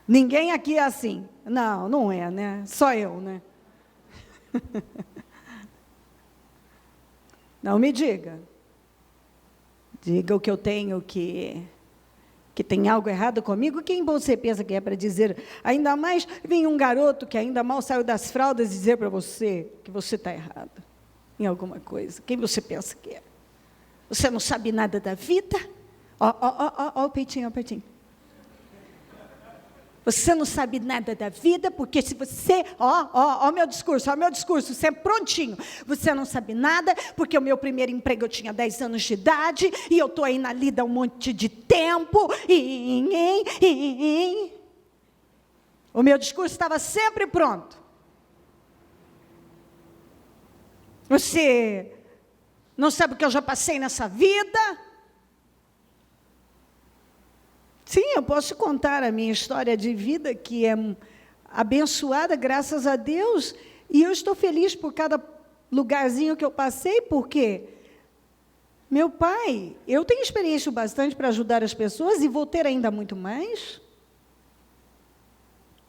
Ninguém aqui é assim. Não, não é, né? Só eu, né? Não me diga. Diga o que eu tenho que tem algo errado comigo. Quem você pensa que é para dizer? Ainda mais, vem um garoto que ainda mal saiu das fraldas dizer para você que você está errado em alguma coisa. Quem você pensa que é? Você não sabe nada da vida? Ó o peitinho, ó o peitinho. Você não sabe nada da vida, porque se você... Ó o meu discurso, sempre prontinho. Você não sabe nada, porque o meu primeiro emprego eu tinha 10 anos de idade, e eu estou aí na lida há um monte de tempo, O meu discurso estava sempre pronto. Você não sabe o que eu já passei nessa vida? Sim, eu posso contar a minha história de vida, que é abençoada, graças a Deus, e eu estou feliz por cada lugarzinho que eu passei, porque meu pai, eu tenho experiência bastante para ajudar as pessoas, e vou ter ainda muito mais.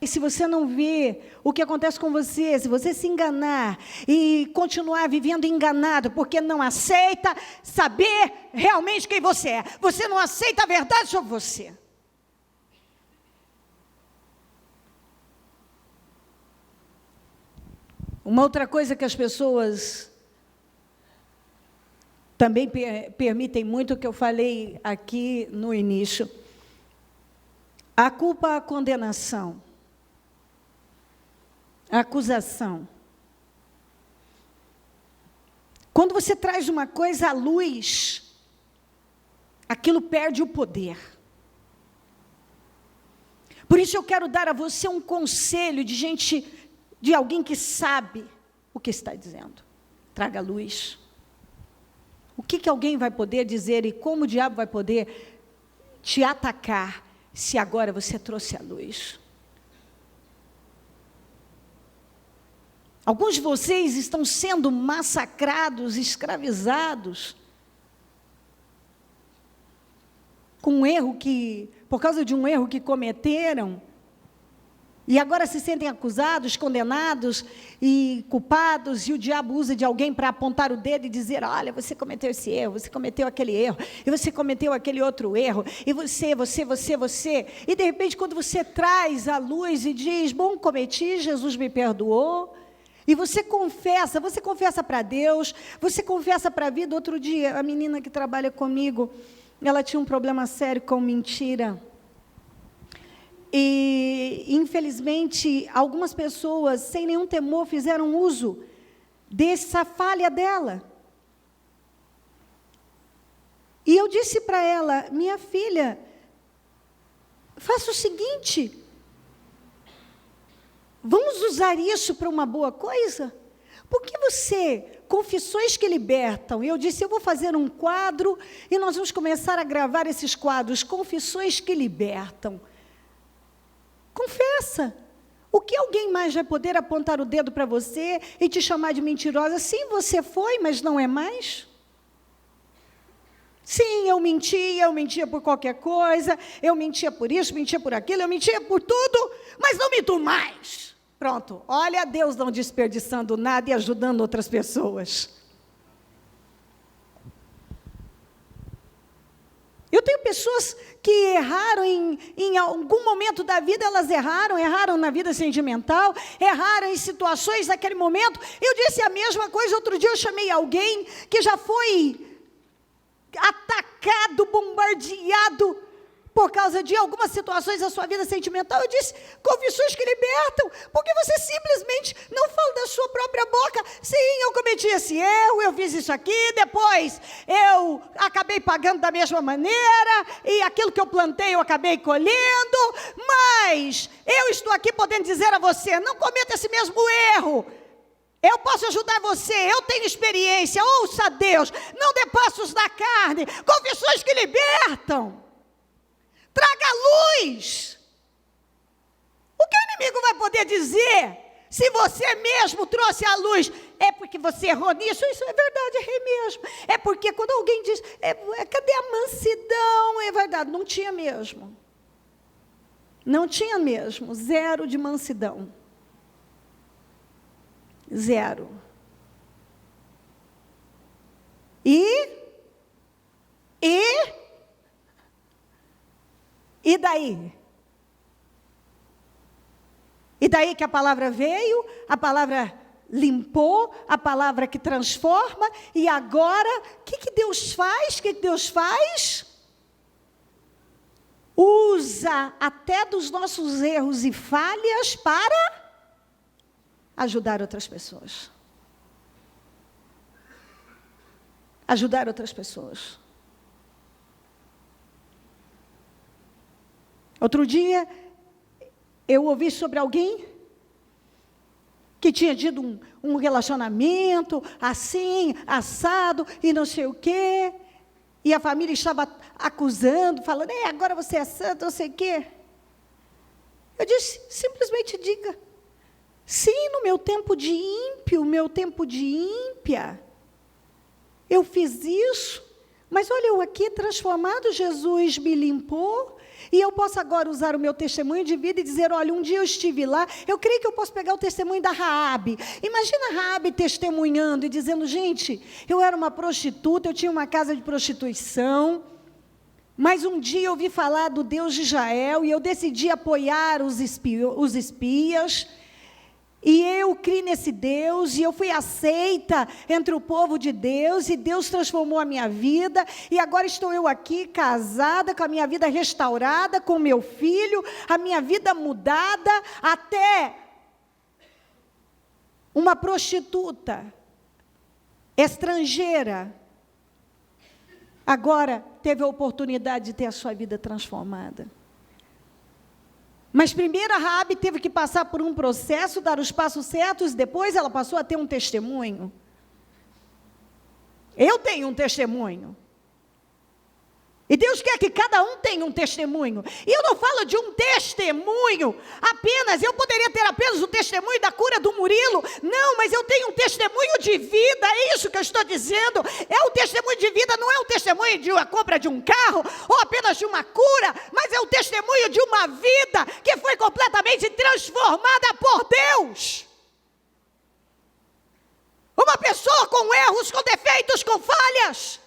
E se você não vê o que acontece com você, se você se enganar e continuar vivendo enganado, porque não aceita saber realmente quem você é, você não aceita a verdade sobre você. Uma outra coisa que as pessoas também permitem muito, que eu falei aqui no início, a culpa, a condenação, a acusação. Quando você traz uma coisa à luz, aquilo perde o poder. Por isso eu quero dar a você um conselho de alguém que sabe o que está dizendo. Traga luz. O que alguém vai poder dizer e como o diabo vai poder te atacar se agora você trouxe a luz? Alguns de vocês estão sendo massacrados, escravizados, por causa de um erro que cometeram, e agora se sentem acusados, condenados e culpados, e o diabo usa de alguém para apontar o dedo e dizer, olha, você cometeu esse erro, você cometeu aquele erro, e você cometeu aquele outro erro, e você, e de repente quando você traz a luz e diz, bom, cometi, Jesus me perdoou, e você confessa para Deus, você confessa para a vida. Outro dia, a menina que trabalha comigo, ela tinha um problema sério com mentira. E, infelizmente, algumas pessoas, sem nenhum temor, fizeram uso dessa falha dela. E eu disse para ela, minha filha, faça o seguinte, vamos usar isso para uma boa coisa? Por que confissões que libertam? Eu disse, eu vou fazer um quadro e nós vamos começar a gravar esses quadros, confissões que libertam. Confessa. O que alguém mais vai poder apontar o dedo para você e te chamar de mentirosa? Sim, você foi, mas não é mais. Sim, eu mentia por qualquer coisa, eu mentia por isso, mentia por aquilo, eu mentia por tudo, mas não minto mais. Pronto, olha Deus não desperdiçando nada e ajudando outras pessoas. Eu tenho pessoas que erraram em algum momento da vida, elas erraram na vida sentimental, erraram em situações naquele momento. Eu disse a mesma coisa, outro dia eu chamei alguém que já foi atacado, bombardeado, por causa de algumas situações da sua vida sentimental. Eu disse, confissões que libertam, porque você simplesmente não fala da sua própria boca, sim, eu cometi esse erro, eu fiz isso aqui, depois eu acabei pagando da mesma maneira, e aquilo que eu plantei eu acabei colhendo, mas eu estou aqui podendo dizer a você, não cometa esse mesmo erro. Eu posso ajudar você, eu tenho experiência, ouça a Deus, não dê passos na carne, confissões que libertam. Traga luz. O que o inimigo vai poder dizer se você mesmo trouxe a luz? É porque você errou nisso? Isso é verdade, errei mesmo. É porque quando alguém diz, cadê a mansidão? É verdade, não tinha mesmo. Não tinha mesmo, zero de mansidão. Zero. E daí? E daí que a palavra veio, a palavra limpou, a palavra que transforma, e agora, o que Deus faz? O que Deus faz? Usa até dos nossos erros e falhas para ajudar outras pessoas. Ajudar outras pessoas. Outro dia, eu ouvi sobre alguém que tinha tido um relacionamento assim, assado, e não sei o quê, e a família estava acusando, falando, agora você é santo, não sei o quê. Eu disse, simplesmente diga, sim, no meu tempo de ímpio, meu tempo de ímpia, eu fiz isso, mas olha, eu aqui transformado, Jesus me limpou, e eu posso agora usar o meu testemunho de vida e dizer, olha, um dia eu estive lá, eu creio que eu posso pegar o testemunho da Raabe. Imagina a Raabe testemunhando e dizendo, gente, eu era uma prostituta, eu tinha uma casa de prostituição, mas um dia eu ouvi falar do Deus de Israel e eu decidi apoiar os espias, e eu criei nesse Deus, e eu fui aceita entre o povo de Deus, e Deus transformou a minha vida, e agora estou eu aqui, casada, com a minha vida restaurada, com meu filho, a minha vida mudada, até uma prostituta, estrangeira, agora teve a oportunidade de ter a sua vida transformada. Mas primeiro a Raabe teve que passar por um processo, dar os passos certos, depois ela passou a ter um testemunho. Eu tenho um testemunho. E Deus quer que cada um tenha um testemunho. E eu não falo de um testemunho apenas, eu poderia ter apenas o testemunho da cura do Murilo. Não, mas eu tenho um testemunho de vida, é isso que eu estou dizendo. É um testemunho de vida, não é um testemunho de uma compra de um carro, ou apenas de uma cura, mas é um testemunho de uma vida que foi completamente transformada por Deus. Uma pessoa com erros, com defeitos, com falhas.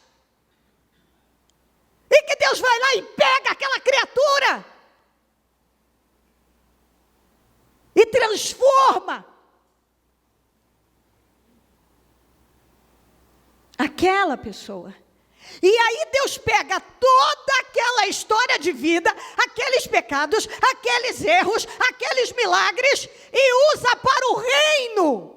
E que Deus vai lá e pega aquela criatura e transforma aquela pessoa. E aí Deus pega toda aquela história de vida, aqueles pecados, aqueles erros, aqueles milagres e usa para o reino.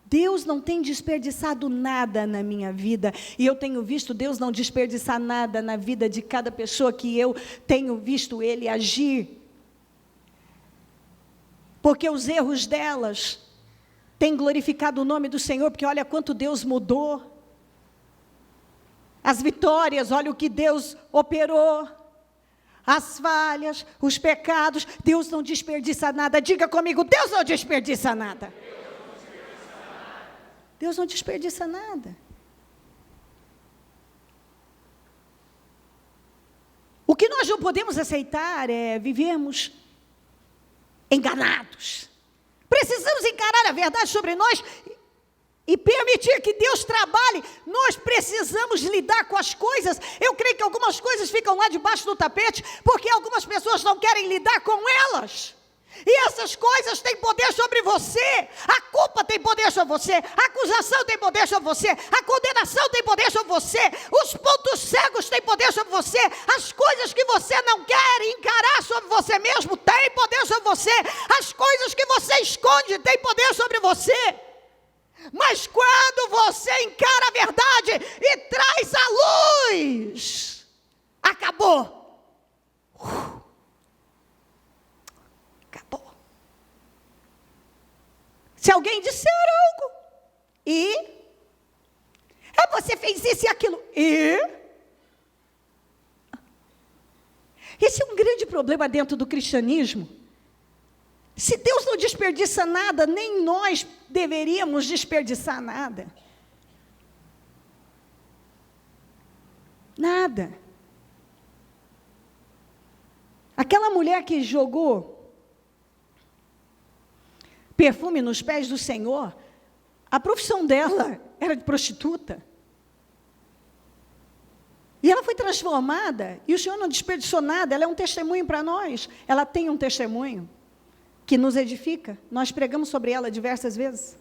Deus não tem desperdiçado nada na minha vida, e eu tenho visto Deus não desperdiçar nada na vida de cada pessoa que eu tenho visto Ele agir, porque os erros delas têm glorificado o nome do Senhor, porque olha quanto Deus mudou, as vitórias, olha o que Deus operou, as falhas, os pecados, Deus não desperdiça nada. Diga comigo, Deus não desperdiça nada. Deus não desperdiça nada. O que nós não podemos aceitar é vivermos enganados. Precisamos encarar a verdade sobre nós e permitir que Deus trabalhe. Nós precisamos lidar com as coisas. Eu creio que algumas coisas ficam lá debaixo do tapete, porque algumas pessoas não querem lidar com elas. E essas coisas têm poder sobre você. A culpa tem poder sobre você. A acusação tem poder sobre você. A condenação tem poder sobre você. Os pontos cegos têm poder sobre você. As coisas que você não quer encarar sobre você mesmo têm poder sobre você. As coisas que você esconde têm poder sobre você. Mas quando você encara a verdade e traz a luz, acabou. Acabou. Se alguém disser algo, você fez isso e aquilo, esse é um grande problema dentro do cristianismo. Se Deus não desperdiça nada, nem nós deveríamos desperdiçar nada. Nada. Aquela mulher que jogou perfume nos pés do Senhor, a profissão dela era de prostituta. E ela foi transformada, e o Senhor não desperdiçou nada, ela é um testemunho para nós. Ela tem um testemunho que nos edifica. Nós pregamos sobre ela diversas vezes.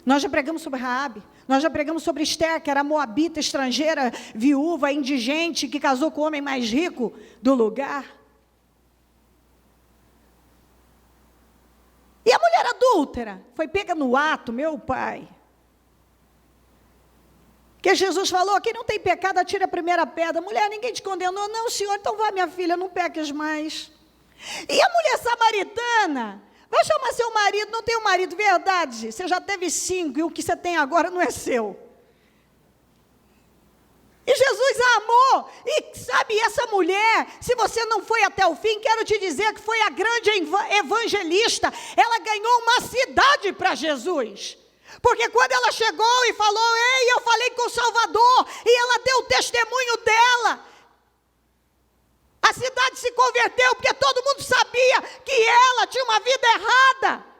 Nós já pregamos sobre Raabe, nós já pregamos sobre Esther, que era moabita, estrangeira, viúva, indigente, que casou com o homem mais rico do lugar. E a mulher adúltera foi pega no ato, meu pai. Que Jesus falou, quem não tem pecado, atira a primeira pedra. Mulher, ninguém te condenou. Não, Senhor, então vai, minha filha, não peques mais. E a mulher samaritana, vai chamar seu marido, não tem um marido, verdade, você já teve 5, e o que você tem agora não é seu. E Jesus a amou, e sabe, essa mulher, se você não foi até o fim, quero te dizer que foi a grande evangelista, ela ganhou uma cidade para Jesus. Porque quando ela chegou e falou, ei, eu falei com o Salvador, e ela deu o testemunho dela, a cidade se converteu, porque todo mundo sabia que ela tinha uma vida errada.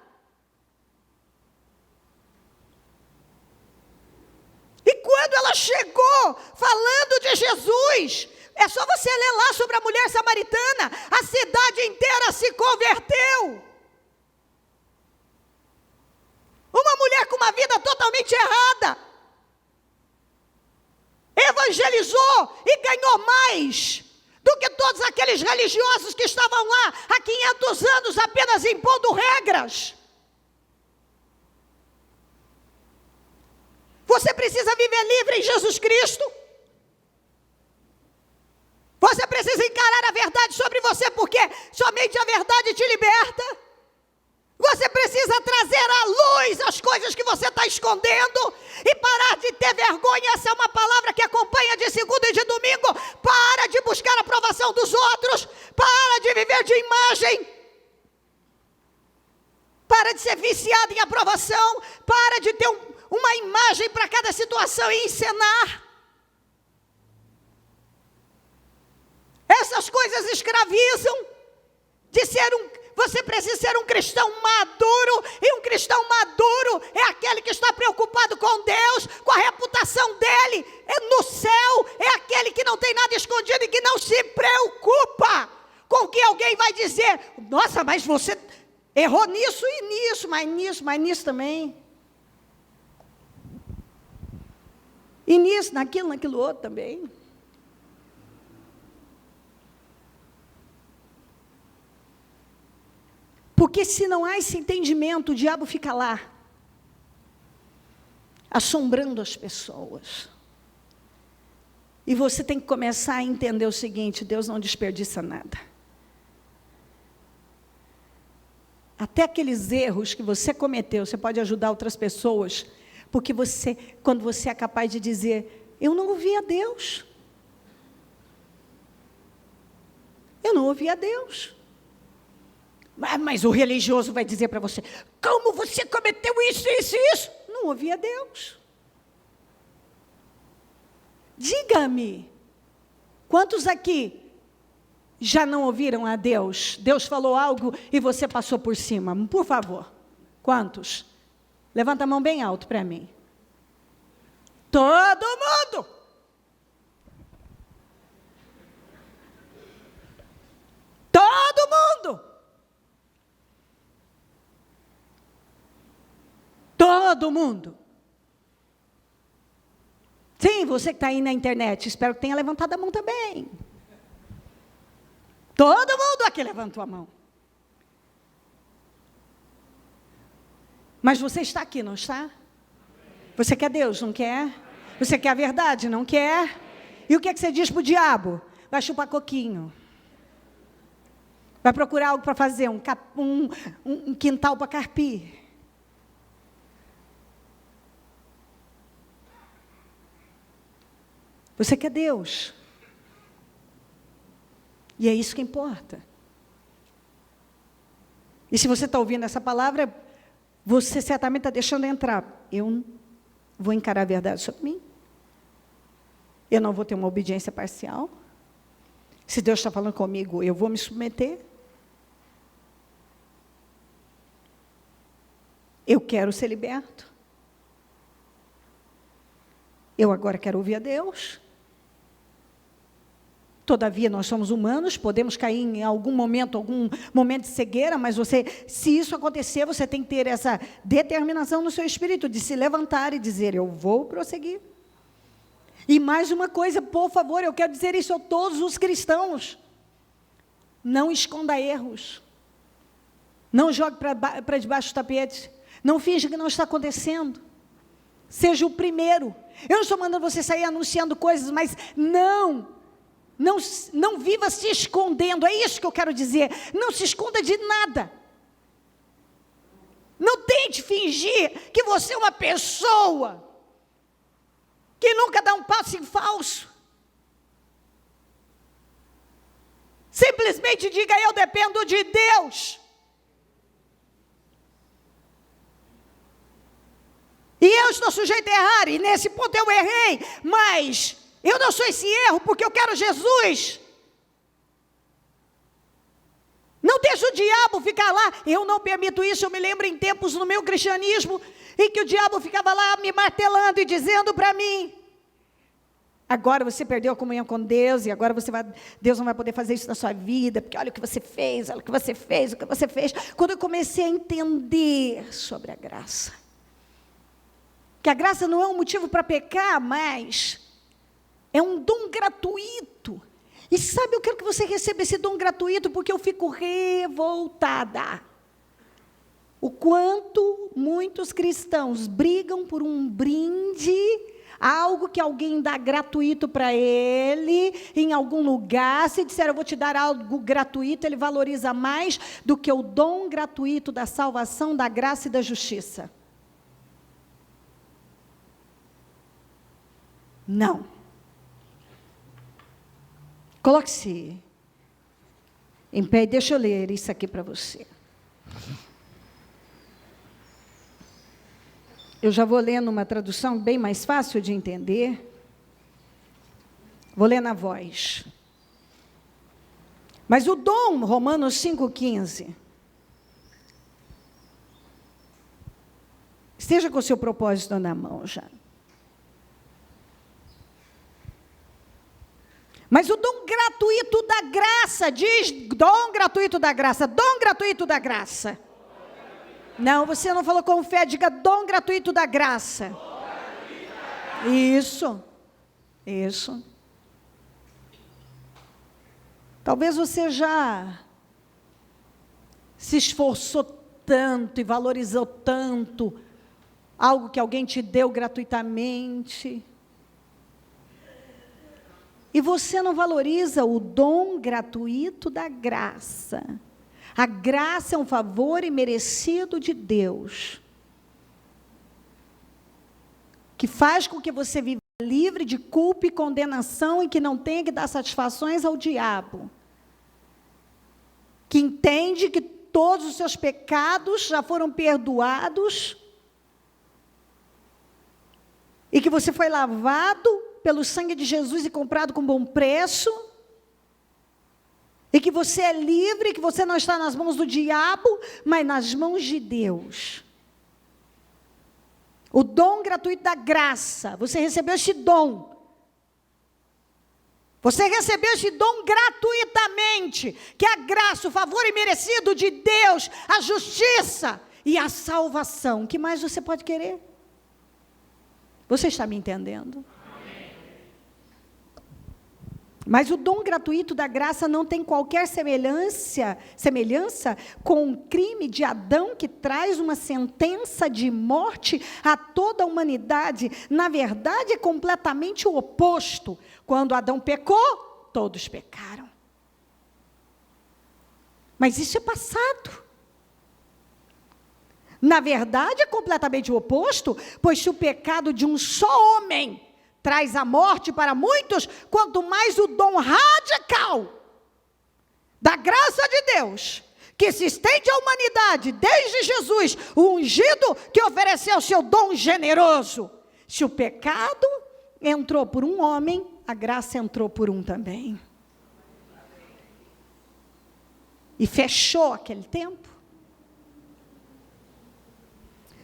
E quando ela chegou falando de Jesus, é só você ler lá sobre a mulher samaritana, a cidade inteira se converteu. Uma mulher com uma vida totalmente errada, evangelizou e ganhou mais do que todos aqueles religiosos que estavam lá há 500 anos apenas impondo regras. Você precisa viver livre em Jesus Cristo. Você precisa encarar a verdade sobre você, porque somente a verdade te liberta. Você precisa trazer à luz as coisas que você está escondendo e parar de ter vergonha. Essa é uma palavra que acompanha de segunda e de domingo. Para de buscar a aprovação dos outros, para de viver de imagem, para de ser viciado em aprovação, para de ter uma imagem para cada situação e encenar. Essas coisas escravizam. Você precisa ser um cristão maduro, e um cristão maduro é aquele que está preocupado com Deus, com a reputação dele, no céu, é aquele que não tem nada escondido e que não se preocupa com o que alguém vai dizer. Nossa, mas você errou nisso e nisso, mas nisso também. E nisso, naquilo outro também. Porque se não há esse entendimento, o diabo fica lá, assombrando as pessoas. E você tem que começar a entender o seguinte: Deus não desperdiça nada. Até aqueles erros que você cometeu, você pode ajudar outras pessoas, porque quando você é capaz de dizer: eu não ouvi a Deus. Eu não ouvi a Deus. Mas o religioso vai dizer para você: como você cometeu isso, isso e isso? Não ouvi a Deus. Diga-me, quantos aqui já não ouviram a Deus? Deus falou algo e você passou por cima. Por favor, quantos? Levanta a mão bem alto para mim. Todo mundo. Todo mundo. Todo mundo. Sim, você que está aí na internet, espero que tenha levantado a mão também. Todo mundo aqui levantou a mão. Mas você está aqui, não está? Você quer Deus, não quer? Você quer a verdade, não quer? E o que é que você diz para o diabo? Vai chupar coquinho. Vai procurar algo para fazer, um quintal para carpir. Você quer Deus. E é isso que importa. E se você está ouvindo essa palavra, você certamente está deixando entrar. Eu vou encarar a verdade sobre mim. Eu não vou ter uma obediência parcial. Se Deus está falando comigo, eu vou me submeter. Eu quero ser liberto. Eu agora quero ouvir a Deus. Todavia, nós somos humanos, podemos cair em algum momento de cegueira, mas se isso acontecer, você tem que ter essa determinação no seu espírito, de se levantar e dizer: eu vou prosseguir. E mais uma coisa, por favor, eu quero dizer isso a todos os cristãos: não esconda erros, não jogue para debaixo do tapete, não finja que não está acontecendo, seja o primeiro. Eu não estou mandando você sair anunciando coisas, mas não viva se escondendo, é isso que eu quero dizer. Não se esconda de nada. Não tente fingir que você é uma pessoa que nunca dá um passo em falso. Simplesmente diga: eu dependo de Deus. E eu estou sujeito a errar, e nesse ponto eu errei, mas eu não sou esse erro porque eu quero Jesus. Não deixa o diabo ficar lá. Eu não permito isso. Eu me lembro em tempos no meu cristianismo em que o diabo ficava lá me martelando e dizendo para mim: agora você perdeu a comunhão com Deus e agora Deus não vai poder fazer isso na sua vida, porque olha o que você fez, olha o que você fez, o que você fez. Quando eu comecei a entender sobre a graça, que a graça não é um motivo para pecar, mas é um dom gratuito. E sabe, eu quero que você receba esse dom gratuito, porque eu fico revoltada. O quanto muitos cristãos brigam por um brinde, algo que alguém dá gratuito para ele, em algum lugar. Se disser: eu vou te dar algo gratuito, ele valoriza mais do que o dom gratuito da salvação, da graça e da justiça. Não. Coloque-se em pé e deixa eu ler isso aqui para você. Eu já vou ler numa tradução bem mais fácil de entender. Vou ler na voz. Mas o dom, Romanos 5,15. Esteja com o seu propósito na mão já. Mas o dom gratuito da graça, diz dom gratuito da graça, dom gratuito da graça. Não, você não falou com fé, diga dom gratuito da graça. Isso. Talvez você já se esforçou tanto e valorizou tanto algo que alguém te deu gratuitamente. E você não valoriza o dom gratuito da graça. A graça é um favor imerecido de Deus, que faz com que você viva livre de culpa e condenação e que não tenha que dar satisfações ao diabo. Que entende que todos os seus pecados já foram perdoados e que você foi lavado pelo sangue de Jesus e comprado com bom preço, e que você é livre, que você não está nas mãos do diabo, mas nas mãos de Deus. O dom gratuito da graça, você recebeu esse dom. Você recebeu esse dom gratuitamente, que é a graça, o favor imerecido de Deus, a justiça e a salvação. O que mais você pode querer? Você está me entendendo? Mas o dom gratuito da graça não tem qualquer semelhança com o crime de Adão, que traz uma sentença de morte a toda a humanidade. Na verdade, é completamente o oposto. Quando Adão pecou, todos pecaram. Mas isso é passado. Na verdade, é completamente o oposto, pois se o pecado de um só homem traz a morte para muitos, quanto mais o dom radical da graça de Deus, que se estende à humanidade desde Jesus, o ungido que ofereceu o seu dom generoso. Se o pecado entrou por um homem, a graça entrou por um também. E fechou aquele tempo.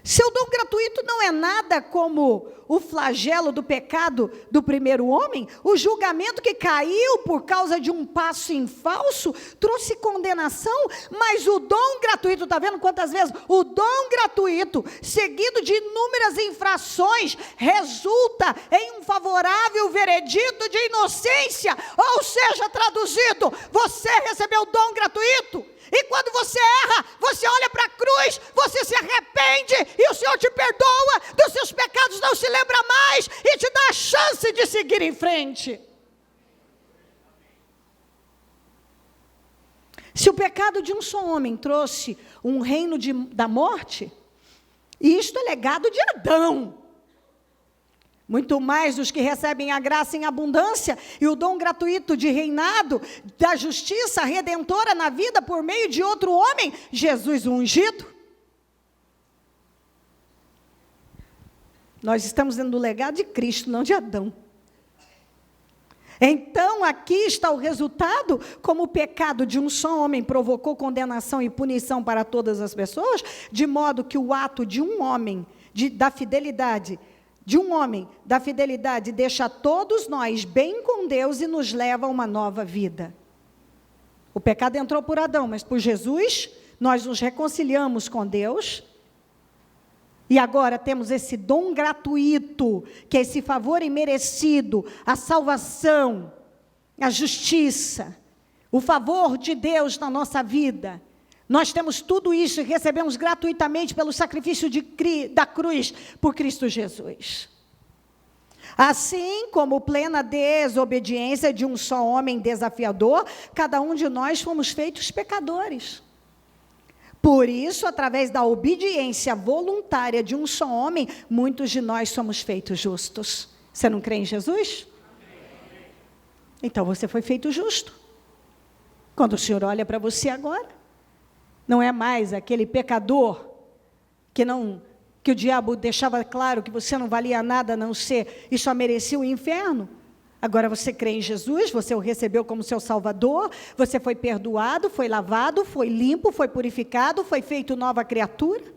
Seu dom gratuito não é nada como o flagelo do pecado do primeiro homem. O julgamento que caiu por causa de um passo em falso trouxe condenação, mas o dom gratuito, está vendo quantas vezes? O dom gratuito, seguido de inúmeras infrações, resulta em um favorável veredito de inocência. Ou seja, traduzido, você recebeu o dom gratuito. E quando você erra, você olha para a cruz, você se arrepende e o Senhor te perdoa, dos seus pecados não se lembra mais e te dá a chance de seguir em frente. Se o pecado de um só homem trouxe um reino da morte, isto é legado de Adão. Muito mais dos que recebem a graça em abundância e o dom gratuito de reinado, da justiça redentora na vida por meio de outro homem, Jesus o ungido. Nós estamos dentro do legado de Cristo, não de Adão. Então, aqui está o resultado, como o pecado de um só homem provocou condenação e punição para todas as pessoas, de modo que o ato de um homem, da fidelidade deixa todos nós bem com Deus e nos leva a uma nova vida. O pecado entrou por Adão, mas por Jesus, nós nos reconciliamos com Deus. E agora temos esse dom gratuito, que é esse favor imerecido, a salvação, a justiça, o favor de Deus na nossa vida. Nós temos tudo isso e recebemos gratuitamente pelo sacrifício da cruz por Cristo Jesus. Assim como plena desobediência de um só homem desafiador, cada um de nós fomos feitos pecadores. Por isso, através da obediência voluntária de um só homem, muitos de nós somos feitos justos. Você não crê em Jesus? Então você foi feito justo. Quando o Senhor olha para você agora, não é mais aquele pecador que o diabo deixava claro que você não valia nada a não ser e só merecia o inferno. Agora você crê em Jesus, você o recebeu como seu Salvador, você foi perdoado, foi lavado, foi limpo, foi purificado, foi feito nova criatura.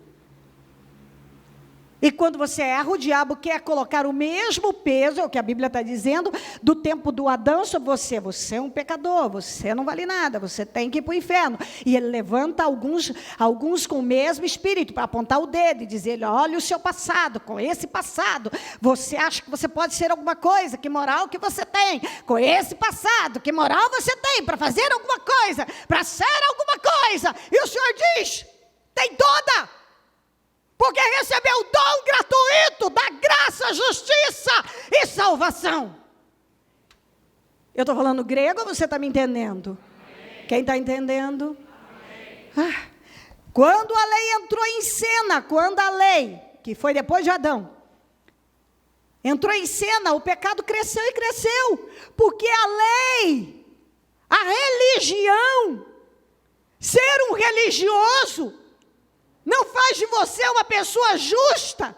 E quando você erra, o diabo quer colocar o mesmo peso, é o que a Bíblia está dizendo, do tempo do Adão sobre você. Você é um pecador, você não vale nada, você tem que ir para o inferno. E ele levanta alguns com o mesmo espírito, para apontar o dedo e dizer, olha o seu passado, com esse passado, você acha que você pode ser alguma coisa, que moral que você tem, com esse passado, que moral você tem para fazer alguma coisa, para ser alguma coisa. E o Senhor diz, tem toda. Porque recebeu o dom gratuito da graça, justiça e salvação. Eu estou falando grego ou você está me entendendo? Amém. Quem está entendendo? Quando a lei entrou em cena, quando a lei, que foi depois de Adão, entrou em cena, o pecado cresceu e cresceu. Porque a lei, a religião, ser um religioso, não faz de você uma pessoa justa,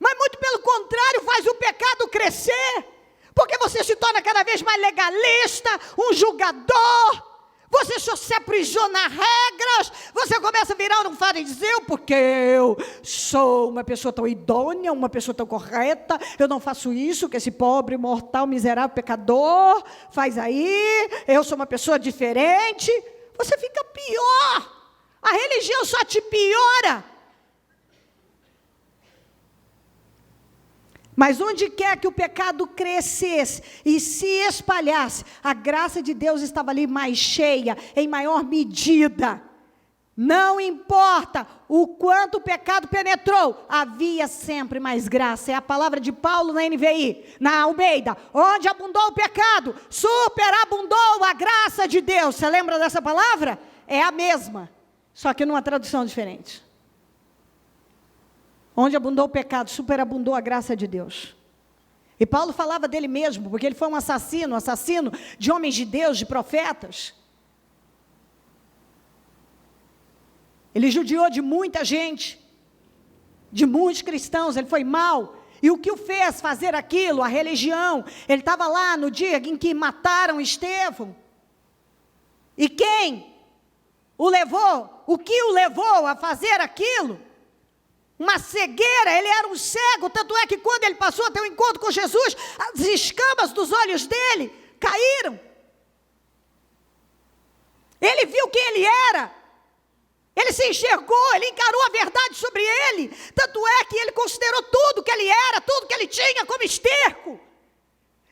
mas muito pelo contrário, faz o pecado crescer, porque você se torna cada vez mais legalista, um julgador, você só se aprisiona a regras, você começa a virar um fariseu, porque eu sou uma pessoa tão idônea, uma pessoa tão correta, eu não faço isso que esse pobre, mortal, miserável pecador faz aí, eu sou uma pessoa diferente, você fica pior. A religião só te piora. Mas onde quer que o pecado crescesse e se espalhasse, a graça de Deus estava ali mais cheia, em maior medida. Não importa o quanto o pecado penetrou, havia sempre mais graça. É a palavra de Paulo na NVI, na Almeida. Onde abundou o pecado, superabundou a graça de Deus. Você lembra dessa palavra? É a mesma. Só que numa tradução diferente. Onde abundou o pecado, superabundou a graça de Deus. E Paulo falava dele mesmo, porque ele foi um assassino de homens de Deus, de profetas. Ele judiou de muita gente, de muitos cristãos, ele foi mau. E o que o fez fazer aquilo, a religião? Ele estava lá no dia em que mataram Estevão. E quem o levou, o que o levou a fazer aquilo? Uma cegueira, ele era um cego, tanto é que quando ele passou a ter um encontro com Jesus, as escamas dos olhos dele caíram. Ele viu quem ele era, ele se enxergou, ele encarou a verdade sobre ele, tanto é que ele considerou tudo que ele era, tudo que ele tinha como esterco.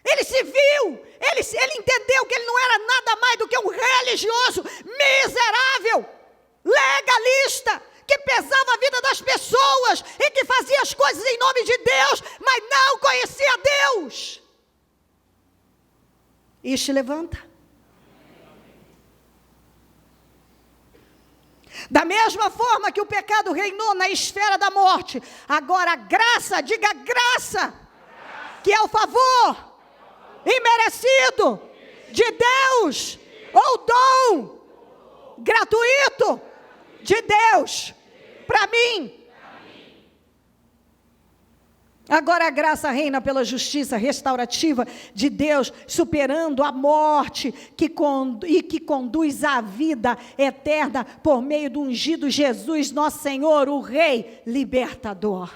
Ele se viu, ele entendeu que ele não era nada mais do que um religioso miserável, legalista, que pesava a vida das pessoas e que fazia as coisas em nome de Deus, mas não conhecia Deus. Este levanta. Da mesma forma que o pecado reinou na esfera da morte, agora a graça, diga graça, que é o favor imerecido de Deus, ou dom gratuito de Deus para mim. Agora a graça reina pela justiça restaurativa de Deus, superando a morte que conduz à vida eterna por meio do ungido Jesus, nosso Senhor, o Rei libertador.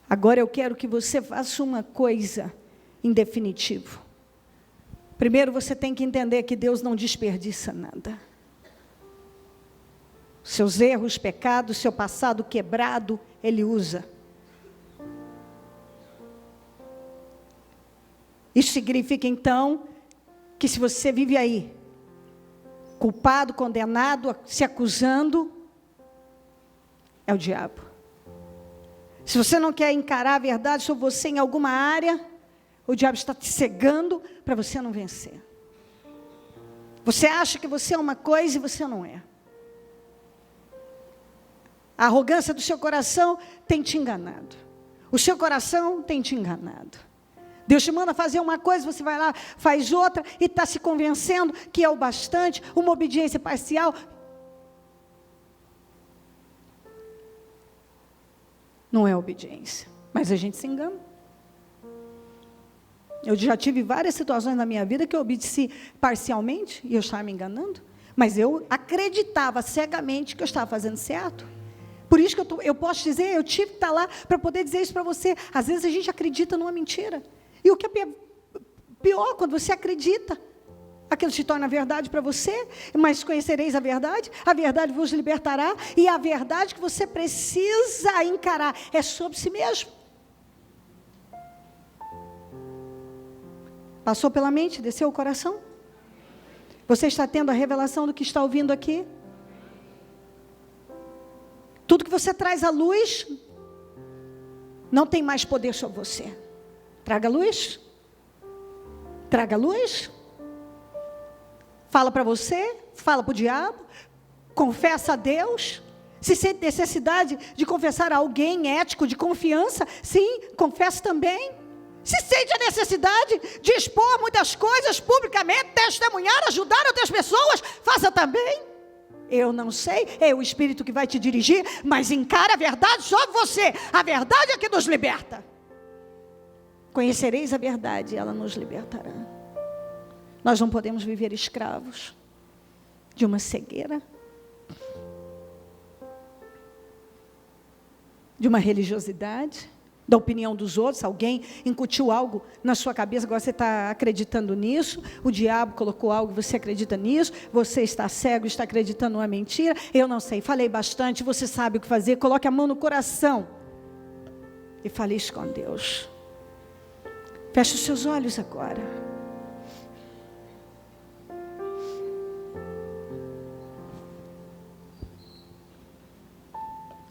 Agora eu quero que você faça uma coisa em definitivo. Primeiro você tem que entender que Deus não desperdiça nada. Seus erros, pecados, seu passado quebrado, Ele usa. Isso significa então que se você vive aí, culpado, condenado, se acusando, é o diabo. Se você não quer encarar a verdade sobre você em alguma área, o diabo está te cegando para você não vencer. Você acha que você é uma coisa e você não é. A arrogância do seu coração tem te enganado. O seu coração tem te enganado. Deus te manda fazer uma coisa, você vai lá, faz outra, e está se convencendo que é o bastante, uma obediência parcial. Não é obediência, mas a gente se engana. Eu já tive várias situações na minha vida que eu obedeci parcialmente, e eu estava me enganando, mas eu acreditava cegamente que eu estava fazendo certo. Por isso que eu posso dizer, eu tive que estar lá para poder dizer isso para você. Às vezes a gente acredita numa mentira. E o que é pior, quando você acredita, aquilo se torna verdade para você, mas conhecereis a verdade vos libertará, e a verdade que você precisa encarar é sobre si mesmo. Passou pela mente, desceu o coração? Você está tendo a revelação do que está ouvindo aqui? Tudo que você traz à luz, não tem mais poder sobre você. Traga luz. Traga luz. Fala para você, fala para o diabo, confessa a Deus. Se sente necessidade de confessar a alguém ético, de confiança, sim, confesse também. Se sente a necessidade de expor muitas coisas publicamente, testemunhar, ajudar outras pessoas, faça também. Eu não sei, é o Espírito que vai te dirigir, mas encara a verdade sobre você. A verdade é que nos liberta. Conhecereis a verdade, ela nos libertará. Nós não podemos viver escravos de uma cegueira, de uma religiosidade, da opinião dos outros. Alguém incutiu algo na sua cabeça, agora você está acreditando nisso, o diabo colocou algo e você acredita nisso, você está cego, está acreditando numa mentira. Eu não sei, falei bastante, você sabe o que fazer, coloque a mão no coração e fale isso com Deus. Feche os seus olhos agora.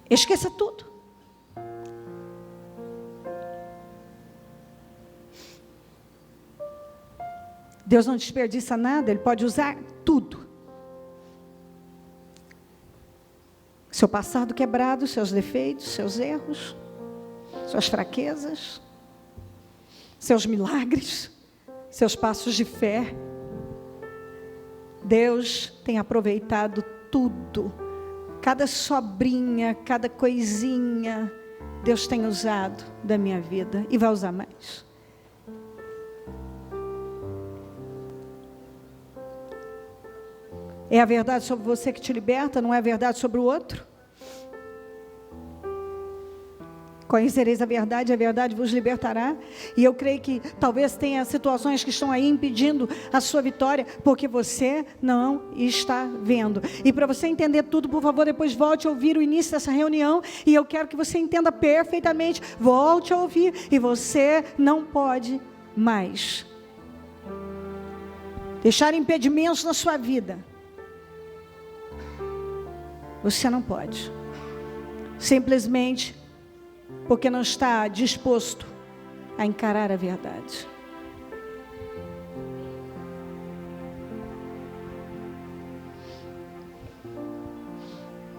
Esqueça tudo. Deus não desperdiça nada, Ele pode usar tudo. Seu passado quebrado, seus defeitos, seus erros, suas fraquezas, seus milagres, seus passos de fé. Deus tem aproveitado tudo, cada sobrinha, cada coisinha, Deus tem usado da minha vida e vai usar mais. É a verdade sobre você que te liberta, não é a verdade sobre o outro? Conhecereis a verdade vos libertará. E eu creio que talvez tenha situações que estão aí impedindo a sua vitória, porque você não está vendo. E para você entender tudo, por favor, depois volte a ouvir o início dessa reunião, e eu quero que você entenda perfeitamente. Volte a ouvir, e você não pode mais deixar impedimentos na sua vida. Você não pode, simplesmente porque não está disposto a encarar a verdade.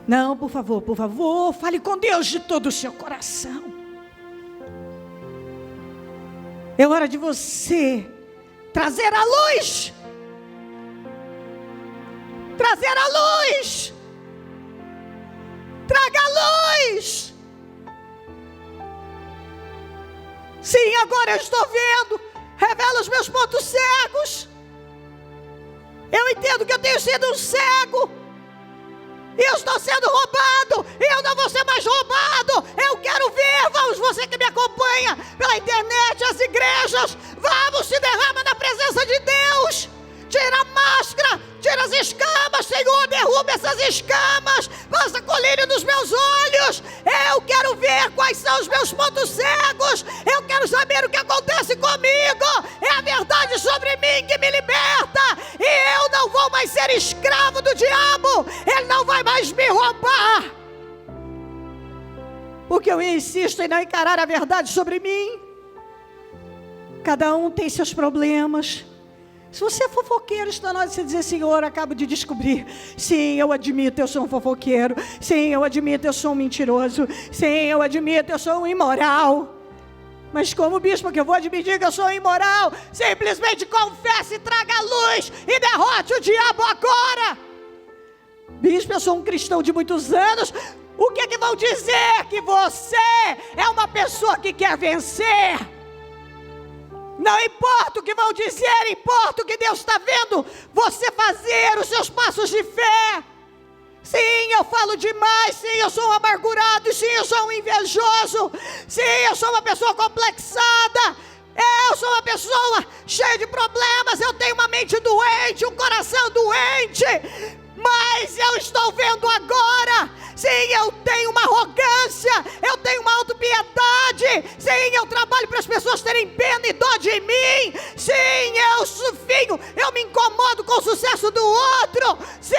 Não, por favor, fale com Deus de todo o seu coração. É hora de você trazer a luz. Trazer a luz. Traga a luz. Sim, agora eu estou vendo. Revela os meus pontos cegos. Eu entendo que eu tenho sido um cego. Eu estou sendo roubado. Eu não vou ser mais roubado. Eu quero ver. Vamos, você que me acompanha pela internet, as igrejas. Vamos, se derrama na presença de Deus. Tira a máscara, tira as escamas, Senhor, derruba essas escamas, passa colírio nos meus olhos. Eu quero ver quais são os meus pontos cegos. Eu quero saber o que acontece comigo. É a verdade sobre mim que me liberta. E eu não vou mais ser escravo do diabo. Ele não vai mais me roubar. Porque eu insisto em não encarar a verdade sobre mim. Cada um tem seus problemas. Se você é fofoqueiro, está na hora de você dizer: Senhor, acabo de descobrir. Sim, eu admito, eu sou um fofoqueiro. Sim, eu admito, eu sou um mentiroso. Sim, eu admito, eu sou um imoral. Mas como bispo que eu vou admitir que eu sou imoral? Simplesmente confesse, traga a luz e derrote o diabo agora. Bispo, eu sou um cristão de muitos anos. O que é que vão dizer? Que você é uma pessoa que quer vencer. Não importa o que vão dizer, importa o que Deus está vendo você fazer, os seus passos de fé. Sim, eu falo demais. Sim, eu sou um amargurado. Sim, eu sou um invejoso. Sim, eu sou uma pessoa complexada. Eu sou uma pessoa cheia de problemas. Eu tenho uma mente doente, um coração doente. Mas eu estou vendo agora. Sim, eu tenho uma arrogância. Eu tenho uma autopiedade. Sim, eu trabalho para as pessoas terem pena e dó de mim. Sim, eu me incomodo com o sucesso do outro. Sim,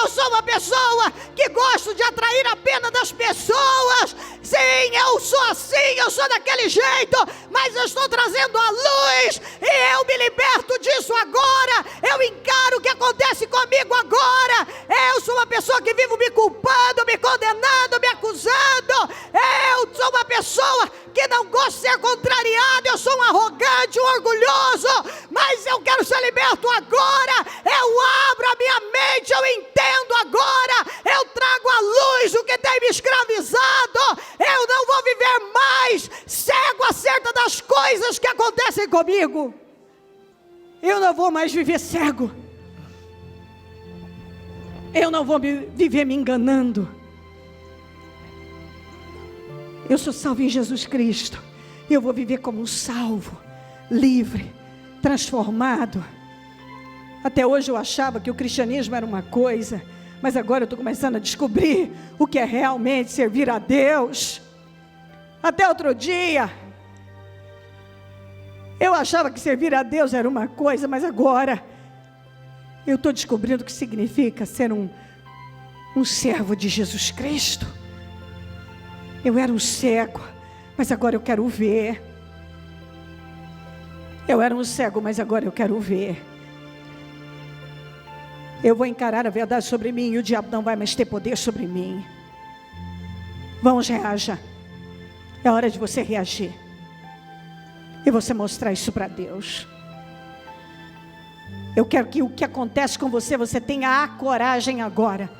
eu sou uma pessoa que gosto de atrair a pena das pessoas. Sim, eu sou assim, eu sou daquele jeito. Mas eu estou trazendo a luz. E eu me liberto disso agora. Eu encaro o que acontece comigo agora. Eu sou uma pessoa que vivo me culpando, me condenando, me acusando. Eu sou uma pessoa que não gosta de ser contrariada. Eu sou um arrogante, um orgulhoso. Mas eu quero ser liberto agora. Eu abro a minha mente, eu entendo agora. Eu trago à luz o que tem me escravizado. Eu não vou viver mais cego acerca das coisas que acontecem comigo. Eu não vou mais viver cego. Eu não vou viver me enganando. Eu sou salvo em Jesus Cristo. Eu vou viver como um salvo, livre, transformado. Até hoje eu achava que o cristianismo era uma coisa, mas agora eu estou começando a descobrir o que é realmente servir a Deus. Até outro dia, eu achava que servir a Deus era uma coisa, mas agora eu estou descobrindo o que significa ser um servo de Jesus Cristo. Eu era um cego, mas agora eu quero ver. Eu era um cego, mas agora eu quero ver. Eu vou encarar a verdade sobre mim e o diabo não vai mais ter poder sobre mim. Vamos, reaja. É hora de você reagir. E você mostrar isso para Deus. Eu quero que o que acontece com você, você tenha a coragem agora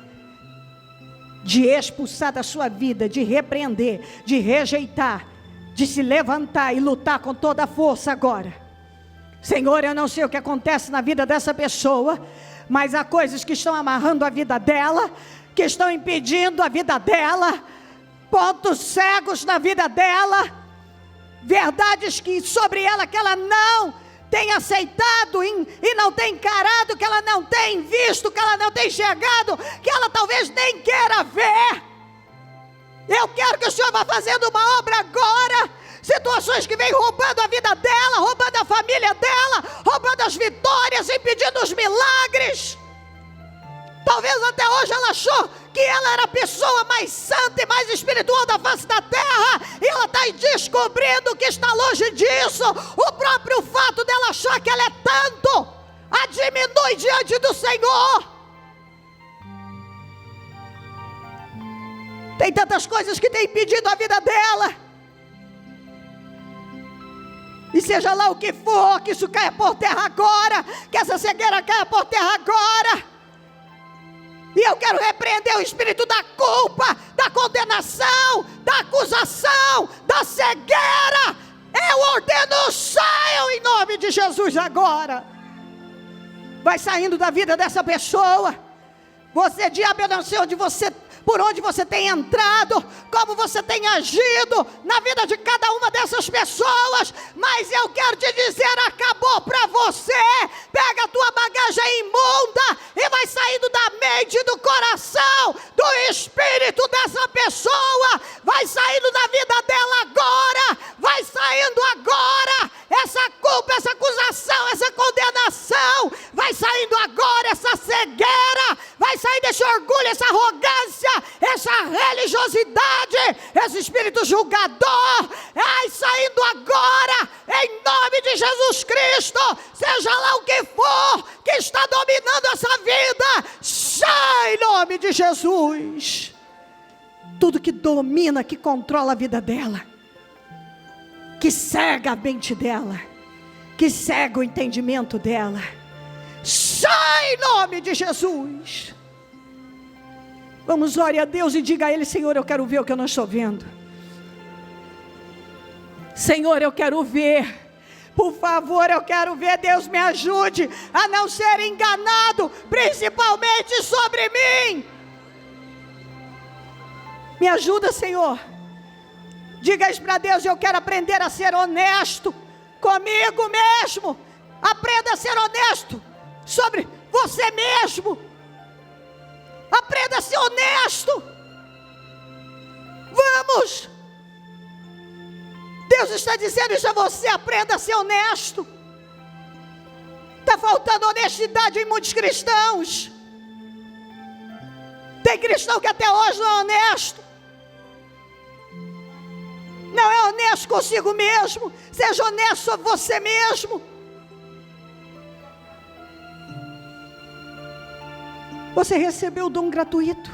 de expulsar da sua vida, de repreender, de rejeitar, de se levantar e lutar com toda a força agora. Senhor, eu não sei o que acontece na vida dessa pessoa, mas há coisas que estão amarrando a vida dela, que estão impedindo a vida dela, pontos cegos na vida dela, verdades que sobre ela que ela não tem aceitado e não tem encarado, que ela não tem visto, que ela não tem enxergado, que ela talvez nem queira ver. Eu quero que o Senhor vá fazendo uma obra agora. Situações que vêm roubando a vida dela, roubando a família dela, roubando as vitórias, impedindo os milagres. Talvez até hoje ela achou que ela era a pessoa mais santa e mais espiritual da face da terra, e ela está descobrindo que está longe disso. O próprio fato dela achar que ela é tanto a diminui diante do Senhor. Tem tantas coisas que têm impedido a vida dela, e seja lá o que for, que isso caia por terra agora, que essa cegueira caia por terra agora. E eu quero repreender o espírito da culpa, da condenação, da acusação, da cegueira. Eu ordeno, saiam em nome de Jesus agora. Vai saindo da vida dessa pessoa. Você, diabo, eu não sei por onde você tem entrado, como você tem agido na vida de cada uma dessas pessoas, mas eu quero te dizer, acabou para você. Pega a tua bagagem imunda e vai saindo da mente, do coração, do espírito dessa pessoa, vai saindo da vida dela agora, vai saindo agora, essa culpa, essa acusação, essa condenação, vai saindo agora, essa cegueira, vai sair desse orgulho, essa arrogância, essa religiosidade, esse espírito julgador, saindo agora, em nome de Jesus Cristo, seja lá o que for que está dominando essa vida, sai em nome de Jesus. Tudo que domina, que controla a vida dela, que cega a mente dela, que cega o entendimento dela, sai em nome de Jesus. Vamos, ore a Deus e diga a Ele: Senhor, eu quero ver o que eu não estou vendo. Senhor, eu quero ver. Por favor, eu quero ver. Deus, me ajude a não ser enganado, principalmente sobre mim. Me ajuda, Senhor. Diga isso para Deus: eu quero aprender a ser honesto comigo mesmo. Aprenda a ser honesto sobre você mesmo. Aprenda a ser honesto. Vamos. Deus está dizendo isso a você: aprenda a ser honesto. Está faltando honestidade em muitos cristãos. Tem cristão que até hoje não é honesto. Não é honesto consigo mesmo. Seja honesto sobre você mesmo. Você recebeu o dom gratuito.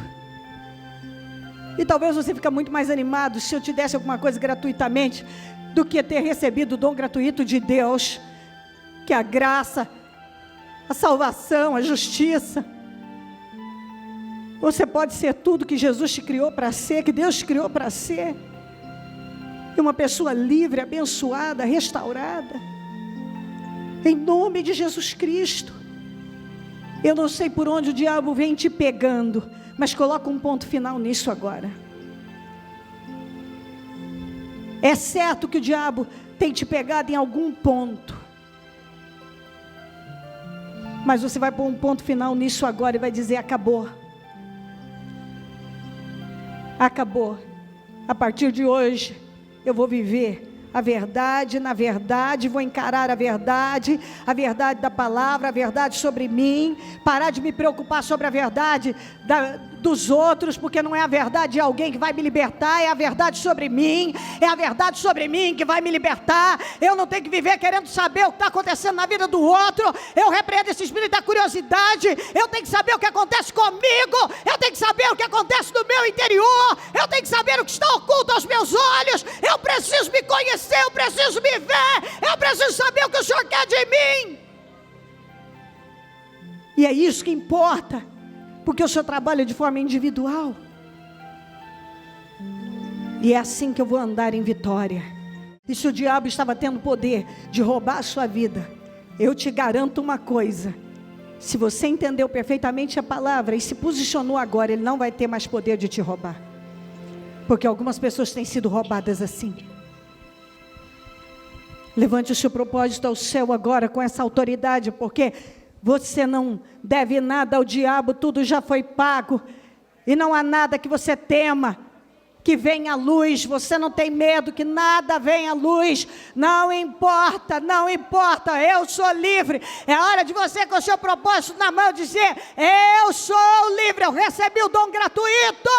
E talvez você fique muito mais animado se eu te desse alguma coisa gratuitamente, do que ter recebido o dom gratuito de Deus, que é a graça, a salvação, a justiça. Você pode ser tudo que Jesus te criou para ser, que Deus te criou para ser. E uma pessoa livre, abençoada, restaurada, em nome de Jesus Cristo. Eu não sei por onde o diabo vem te pegando, mas coloca um ponto final nisso agora. É certo que o diabo tem te pegado em algum ponto, mas você vai pôr um ponto final nisso agora e vai dizer: acabou. Acabou. A partir de hoje eu vou viver a verdade, na verdade, vou encarar a verdade da palavra, a verdade sobre mim, parar de me preocupar sobre a verdade dos outros, porque não é a verdade de alguém que vai me libertar, é a verdade sobre mim, é a verdade sobre mim que vai me libertar. Eu não tenho que viver querendo saber o que está acontecendo na vida do outro. Eu repreendo esse espírito da curiosidade. Eu tenho que saber o que acontece comigo, eu tenho que saber o que acontece no meu interior, eu tenho que saber o que está oculto aos meus olhos. Eu preciso me conhecer, eu preciso me ver, eu preciso saber o que o Senhor quer de mim. E é isso que importa, porque o Senhor trabalha de forma individual. E é assim que eu vou andar em vitória. E se o diabo estava tendo poder de roubar a sua vida, eu te garanto uma coisa: se você entendeu perfeitamente a palavra e se posicionou agora, ele não vai ter mais poder de te roubar. Porque algumas pessoas têm sido roubadas assim. Levante o seu propósito ao céu agora com essa autoridade, porque você não deve nada ao diabo, tudo já foi pago. E não há nada que você tema que venha à luz. Você não tem medo que nada venha à luz. Não importa, não importa, eu sou livre. É hora de você, com o seu propósito na mão, dizer: eu sou livre, eu recebi o dom gratuito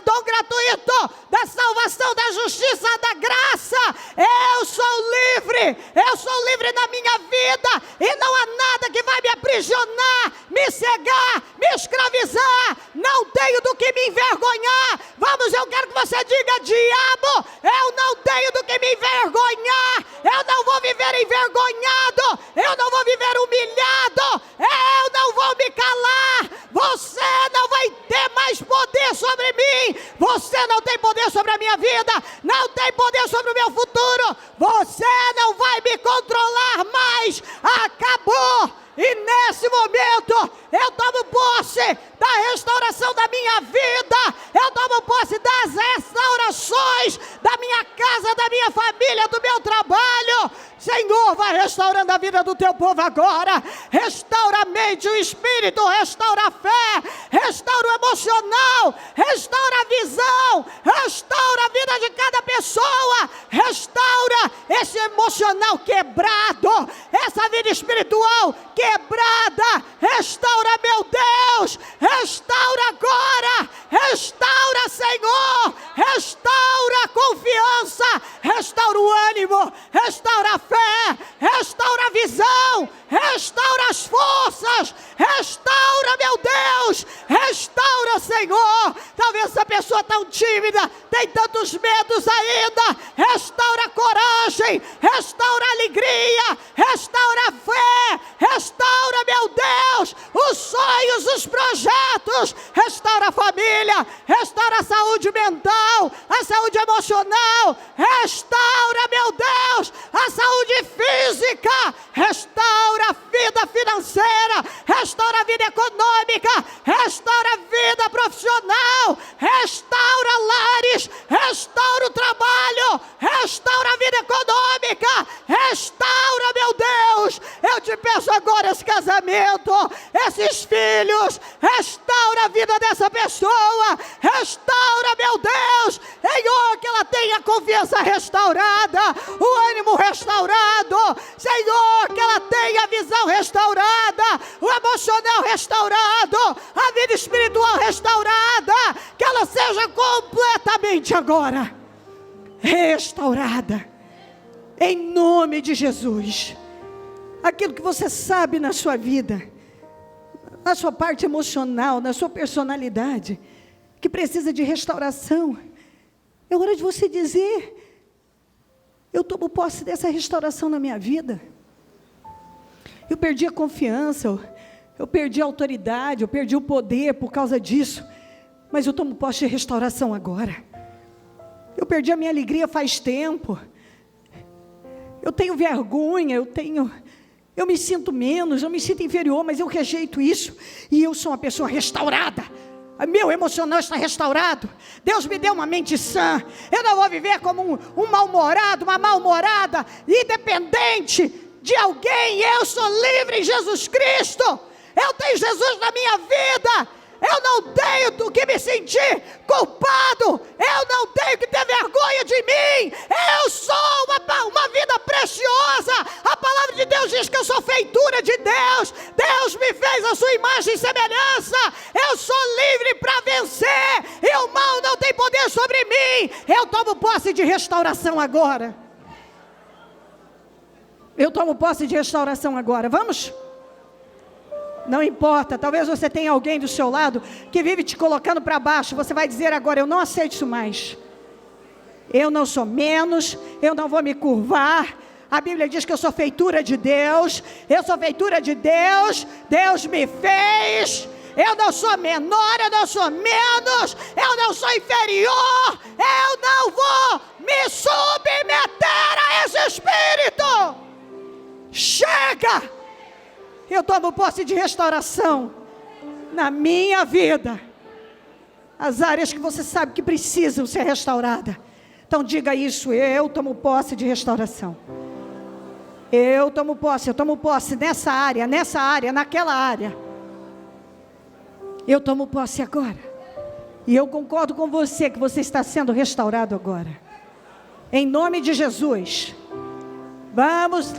dom gratuito da salvação, da justiça, da graça. Eu sou livre na minha vida, e não há nada que vai me aprisionar, me cegar, me escravizar. Não tenho do que me envergonhar. Vamos, eu quero que você diga: diabo, eu não tenho do que me envergonhar. Eu não vou viver envergonhado, eu não vou viver humilhado, eu não vou me calar. Você não vai ter mais poder sobre mim. Você não tem poder sobre a minha vida, não tem poder sobre o meu futuro. Você não vai me controlar mais. Acabou. E nesse momento eu tomo posse da restauração da minha vida. Eu tomo posse das restaurações da minha casa, da minha família, do meu trabalho. Senhor, vai restaurando a vida do teu povo agora. Restaura a mente, o espírito, restaura a fé, restaura o emocional, restaura a visão, restaura a vida de cada pessoa, restaura esse emocional quebrado, essa vida espiritual quebrada, restaura, meu Deus, restaura agora, restaura, Senhor, restaura a confiança, restaura o ânimo, restaura a fé, restaura a visão, restaura as forças, restaura, meu Deus, restaura, Senhor. Talvez essa pessoa tão tímida, tem tantos medos ainda, restaura a coragem, restaura a alegria, restaura a fé, restaura, meu Deus, os sonhos, os projetos, restaura a família, restaura a saúde mental, a saúde emocional, restaura, meu Deus, a saúde física, restaura a vida financeira, restaura a vida econômica, restaura a vida profissional, restaura lares, restaura o trabalho, restaura a vida econômica, restaura, meu Deus, eu te peço agora esse casamento, esses filhos, restaura a vida dessa pessoa, restaura, meu Deus, Senhor, que ela tenha a confiança restaurada, o ânimo restaurado, Senhor, que ela tenha a visão restaurada, o emocional restaurado, a vida espiritual restaurada, que ela seja completamente agora restaurada, em nome de Jesus. Aquilo que você sabe na sua vida, na sua parte emocional, na sua personalidade, que precisa de restauração, é hora de você dizer: eu tomo posse dessa restauração na minha vida. Eu perdi a confiança, eu perdi a autoridade, eu perdi o poder por causa disso, mas eu tomo posse de restauração agora. Eu perdi a minha alegria faz tempo, eu tenho vergonha, eu me sinto menos, eu me sinto inferior, mas eu rejeito isso, e eu sou uma pessoa restaurada, meu emocional está restaurado, Deus me deu uma mente sã, eu não vou viver como um mal-humorado, uma mal-humorada, independente de alguém, eu sou livre em Jesus Cristo, eu tenho Jesus na minha vida, eu não tenho do que me sentir culpado, eu não tenho que ter vergonha de mim, eu sou uma vida preciosa, a palavra de Deus diz que eu sou feitura de Deus, Deus me fez a sua imagem e semelhança, eu sou livre para vencer, e o mal não tem poder sobre mim, eu tomo posse de restauração agora, eu tomo posse de restauração agora, vamos? Não importa, talvez você tenha alguém do seu lado que vive te colocando para baixo, você vai dizer agora: eu não aceito isso mais, eu não sou menos, eu não vou me curvar, a Bíblia diz que eu sou feitura de Deus, eu sou feitura de Deus, Deus me fez, eu não sou menor, eu não sou menos, eu não sou inferior, eu não vou me submeter a esse espírito, chega! Eu tomo posse de restauração na minha vida, as áreas que você sabe que precisam ser restauradas. Então diga isso: eu tomo posse de restauração. Eu tomo posse nessa área, naquela área. Eu tomo posse agora. E eu concordo com você que você está sendo restaurado agora. Em nome de Jesus. Vamos.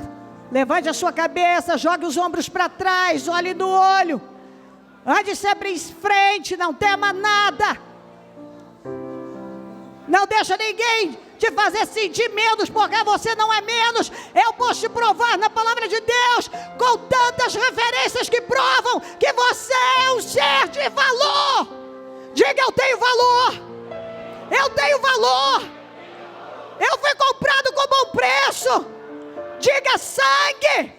Levante a sua cabeça, jogue os ombros para trás, olhe no olho, ande sempre em frente, não tema nada, não deixa ninguém te fazer sentir menos, porque você não é menos. Eu posso te provar na palavra de Deus, com tantas referências que provam que você é um ser de valor. Diga: eu tenho valor, eu tenho valor, eu fui comprado com bom preço. Diga: sangue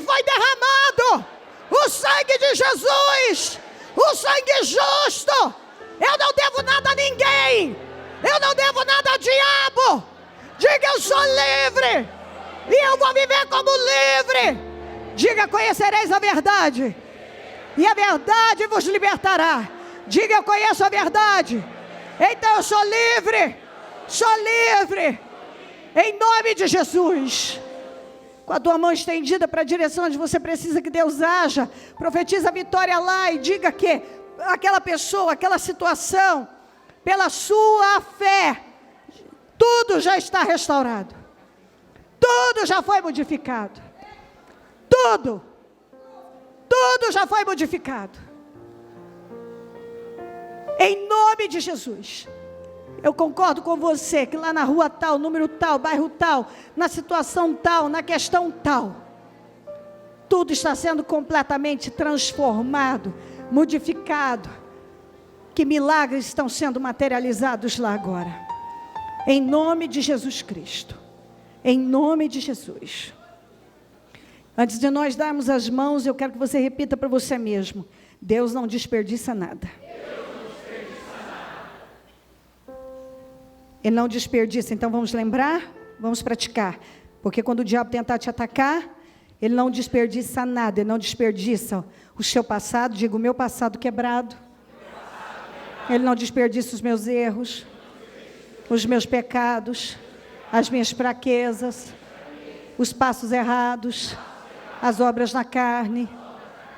foi derramado, o sangue de Jesus, o sangue justo. Eu não devo nada a ninguém, eu não devo nada ao diabo. Diga: eu sou livre, e eu vou viver como livre. Diga: conhecereis a verdade, e a verdade vos libertará. Diga: eu conheço a verdade, então eu sou livre, em nome de Jesus. Com a tua mão estendida para a direção onde você precisa que Deus haja, profetiza a vitória lá e diga que aquela pessoa, aquela situação, pela sua fé, tudo já está restaurado. Tudo já foi modificado. Tudo já foi modificado. Em nome de Jesus. Eu concordo com você que lá na rua tal, número tal, bairro tal, na situação tal, na questão tal, tudo está sendo completamente transformado, modificado. Que milagres estão sendo materializados lá agora. Em nome de Jesus Cristo. Em nome de Jesus. Antes de nós darmos as mãos, eu quero que você repita para você mesmo: Deus não desperdiça nada. Ele não desperdiça. Então vamos lembrar, vamos praticar. Porque quando o diabo tentar te atacar, ele não desperdiça nada. Ele não desperdiça o seu passado, digo, o meu passado quebrado. Ele não desperdiça os meus erros, os meus pecados, as minhas fraquezas, os passos errados, as obras na carne,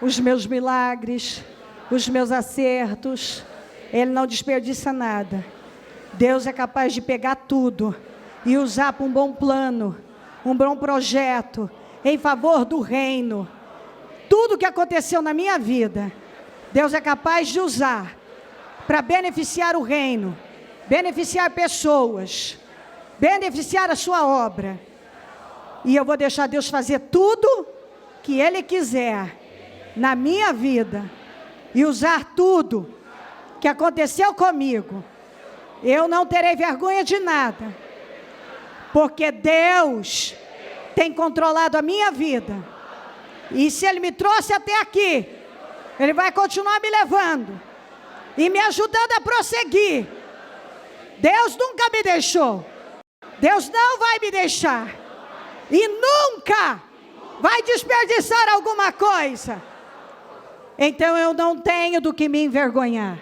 os meus milagres, os meus acertos. Ele não desperdiça nada. Deus é capaz de pegar tudo e usar para um bom plano, um bom projeto, em favor do reino. Tudo que aconteceu na minha vida, Deus é capaz de usar para beneficiar o reino, beneficiar pessoas, beneficiar a sua obra. E eu vou deixar Deus fazer tudo que Ele quiser na minha vida e usar tudo que aconteceu comigo. Eu não terei vergonha de nada, porque Deus tem controlado a minha vida. E se Ele me trouxe até aqui, Ele vai continuar me levando e me ajudando a prosseguir. Deus nunca me deixou. Deus não vai me deixar. E nunca vai desperdiçar alguma coisa. Então eu não tenho do que me envergonhar.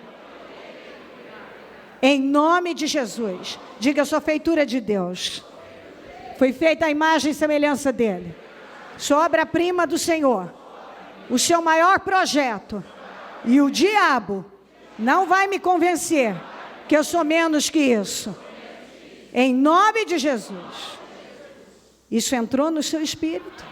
Em nome de Jesus. Diga, eu sou feitura de Deus. Fui feita a imagem e semelhança dEle. Sou obra-prima do Senhor. O seu maior projeto. E o diabo não vai me convencer que eu sou menos que isso. Em nome de Jesus. Isso entrou no seu espírito?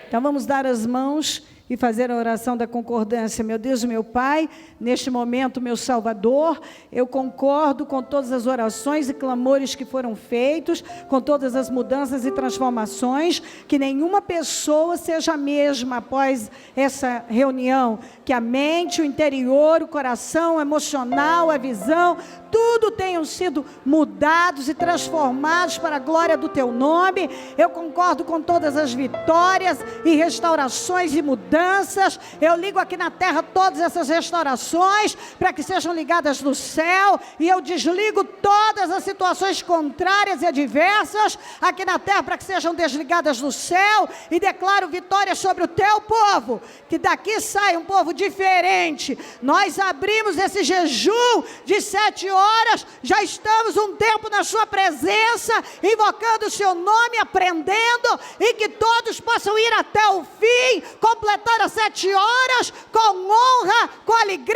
Então vamos dar as mãos e fazer a oração da concordância. Meu Deus e meu Pai, neste momento, meu Salvador, eu concordo com todas as orações e clamores que foram feitos, com todas as mudanças e transformações, que nenhuma pessoa seja a mesma após essa reunião, que a mente, o interior, o coração, o emocional, a visão, tudo tenham sido mudados e transformados para a glória do Teu nome. Eu concordo com todas as vitórias e restaurações e mudanças. Eu ligo aqui na terra todas essas restaurações para que sejam ligadas no céu, e eu desligo todas as situações contrárias e adversas aqui na terra para que sejam desligadas no céu, e declaro vitória sobre o Teu povo, que daqui sai um povo diferente. Nós abrimos esse jejum de 7 horas, já estamos um tempo na sua presença, invocando o seu nome, aprendendo, e que todos possam ir até o fim, completar as 7 horas com honra, com alegria,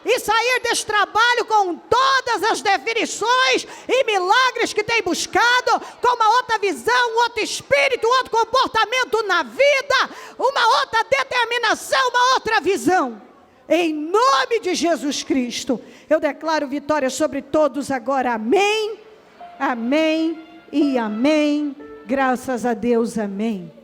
e sair deste trabalho com todas as definições e milagres que tem buscado, com uma outra visão, um outro espírito, um outro comportamento na vida, uma outra determinação, uma outra visão. Em nome de Jesus Cristo, eu declaro vitória sobre todos agora. Amém, amém e amém. Graças a Deus, amém.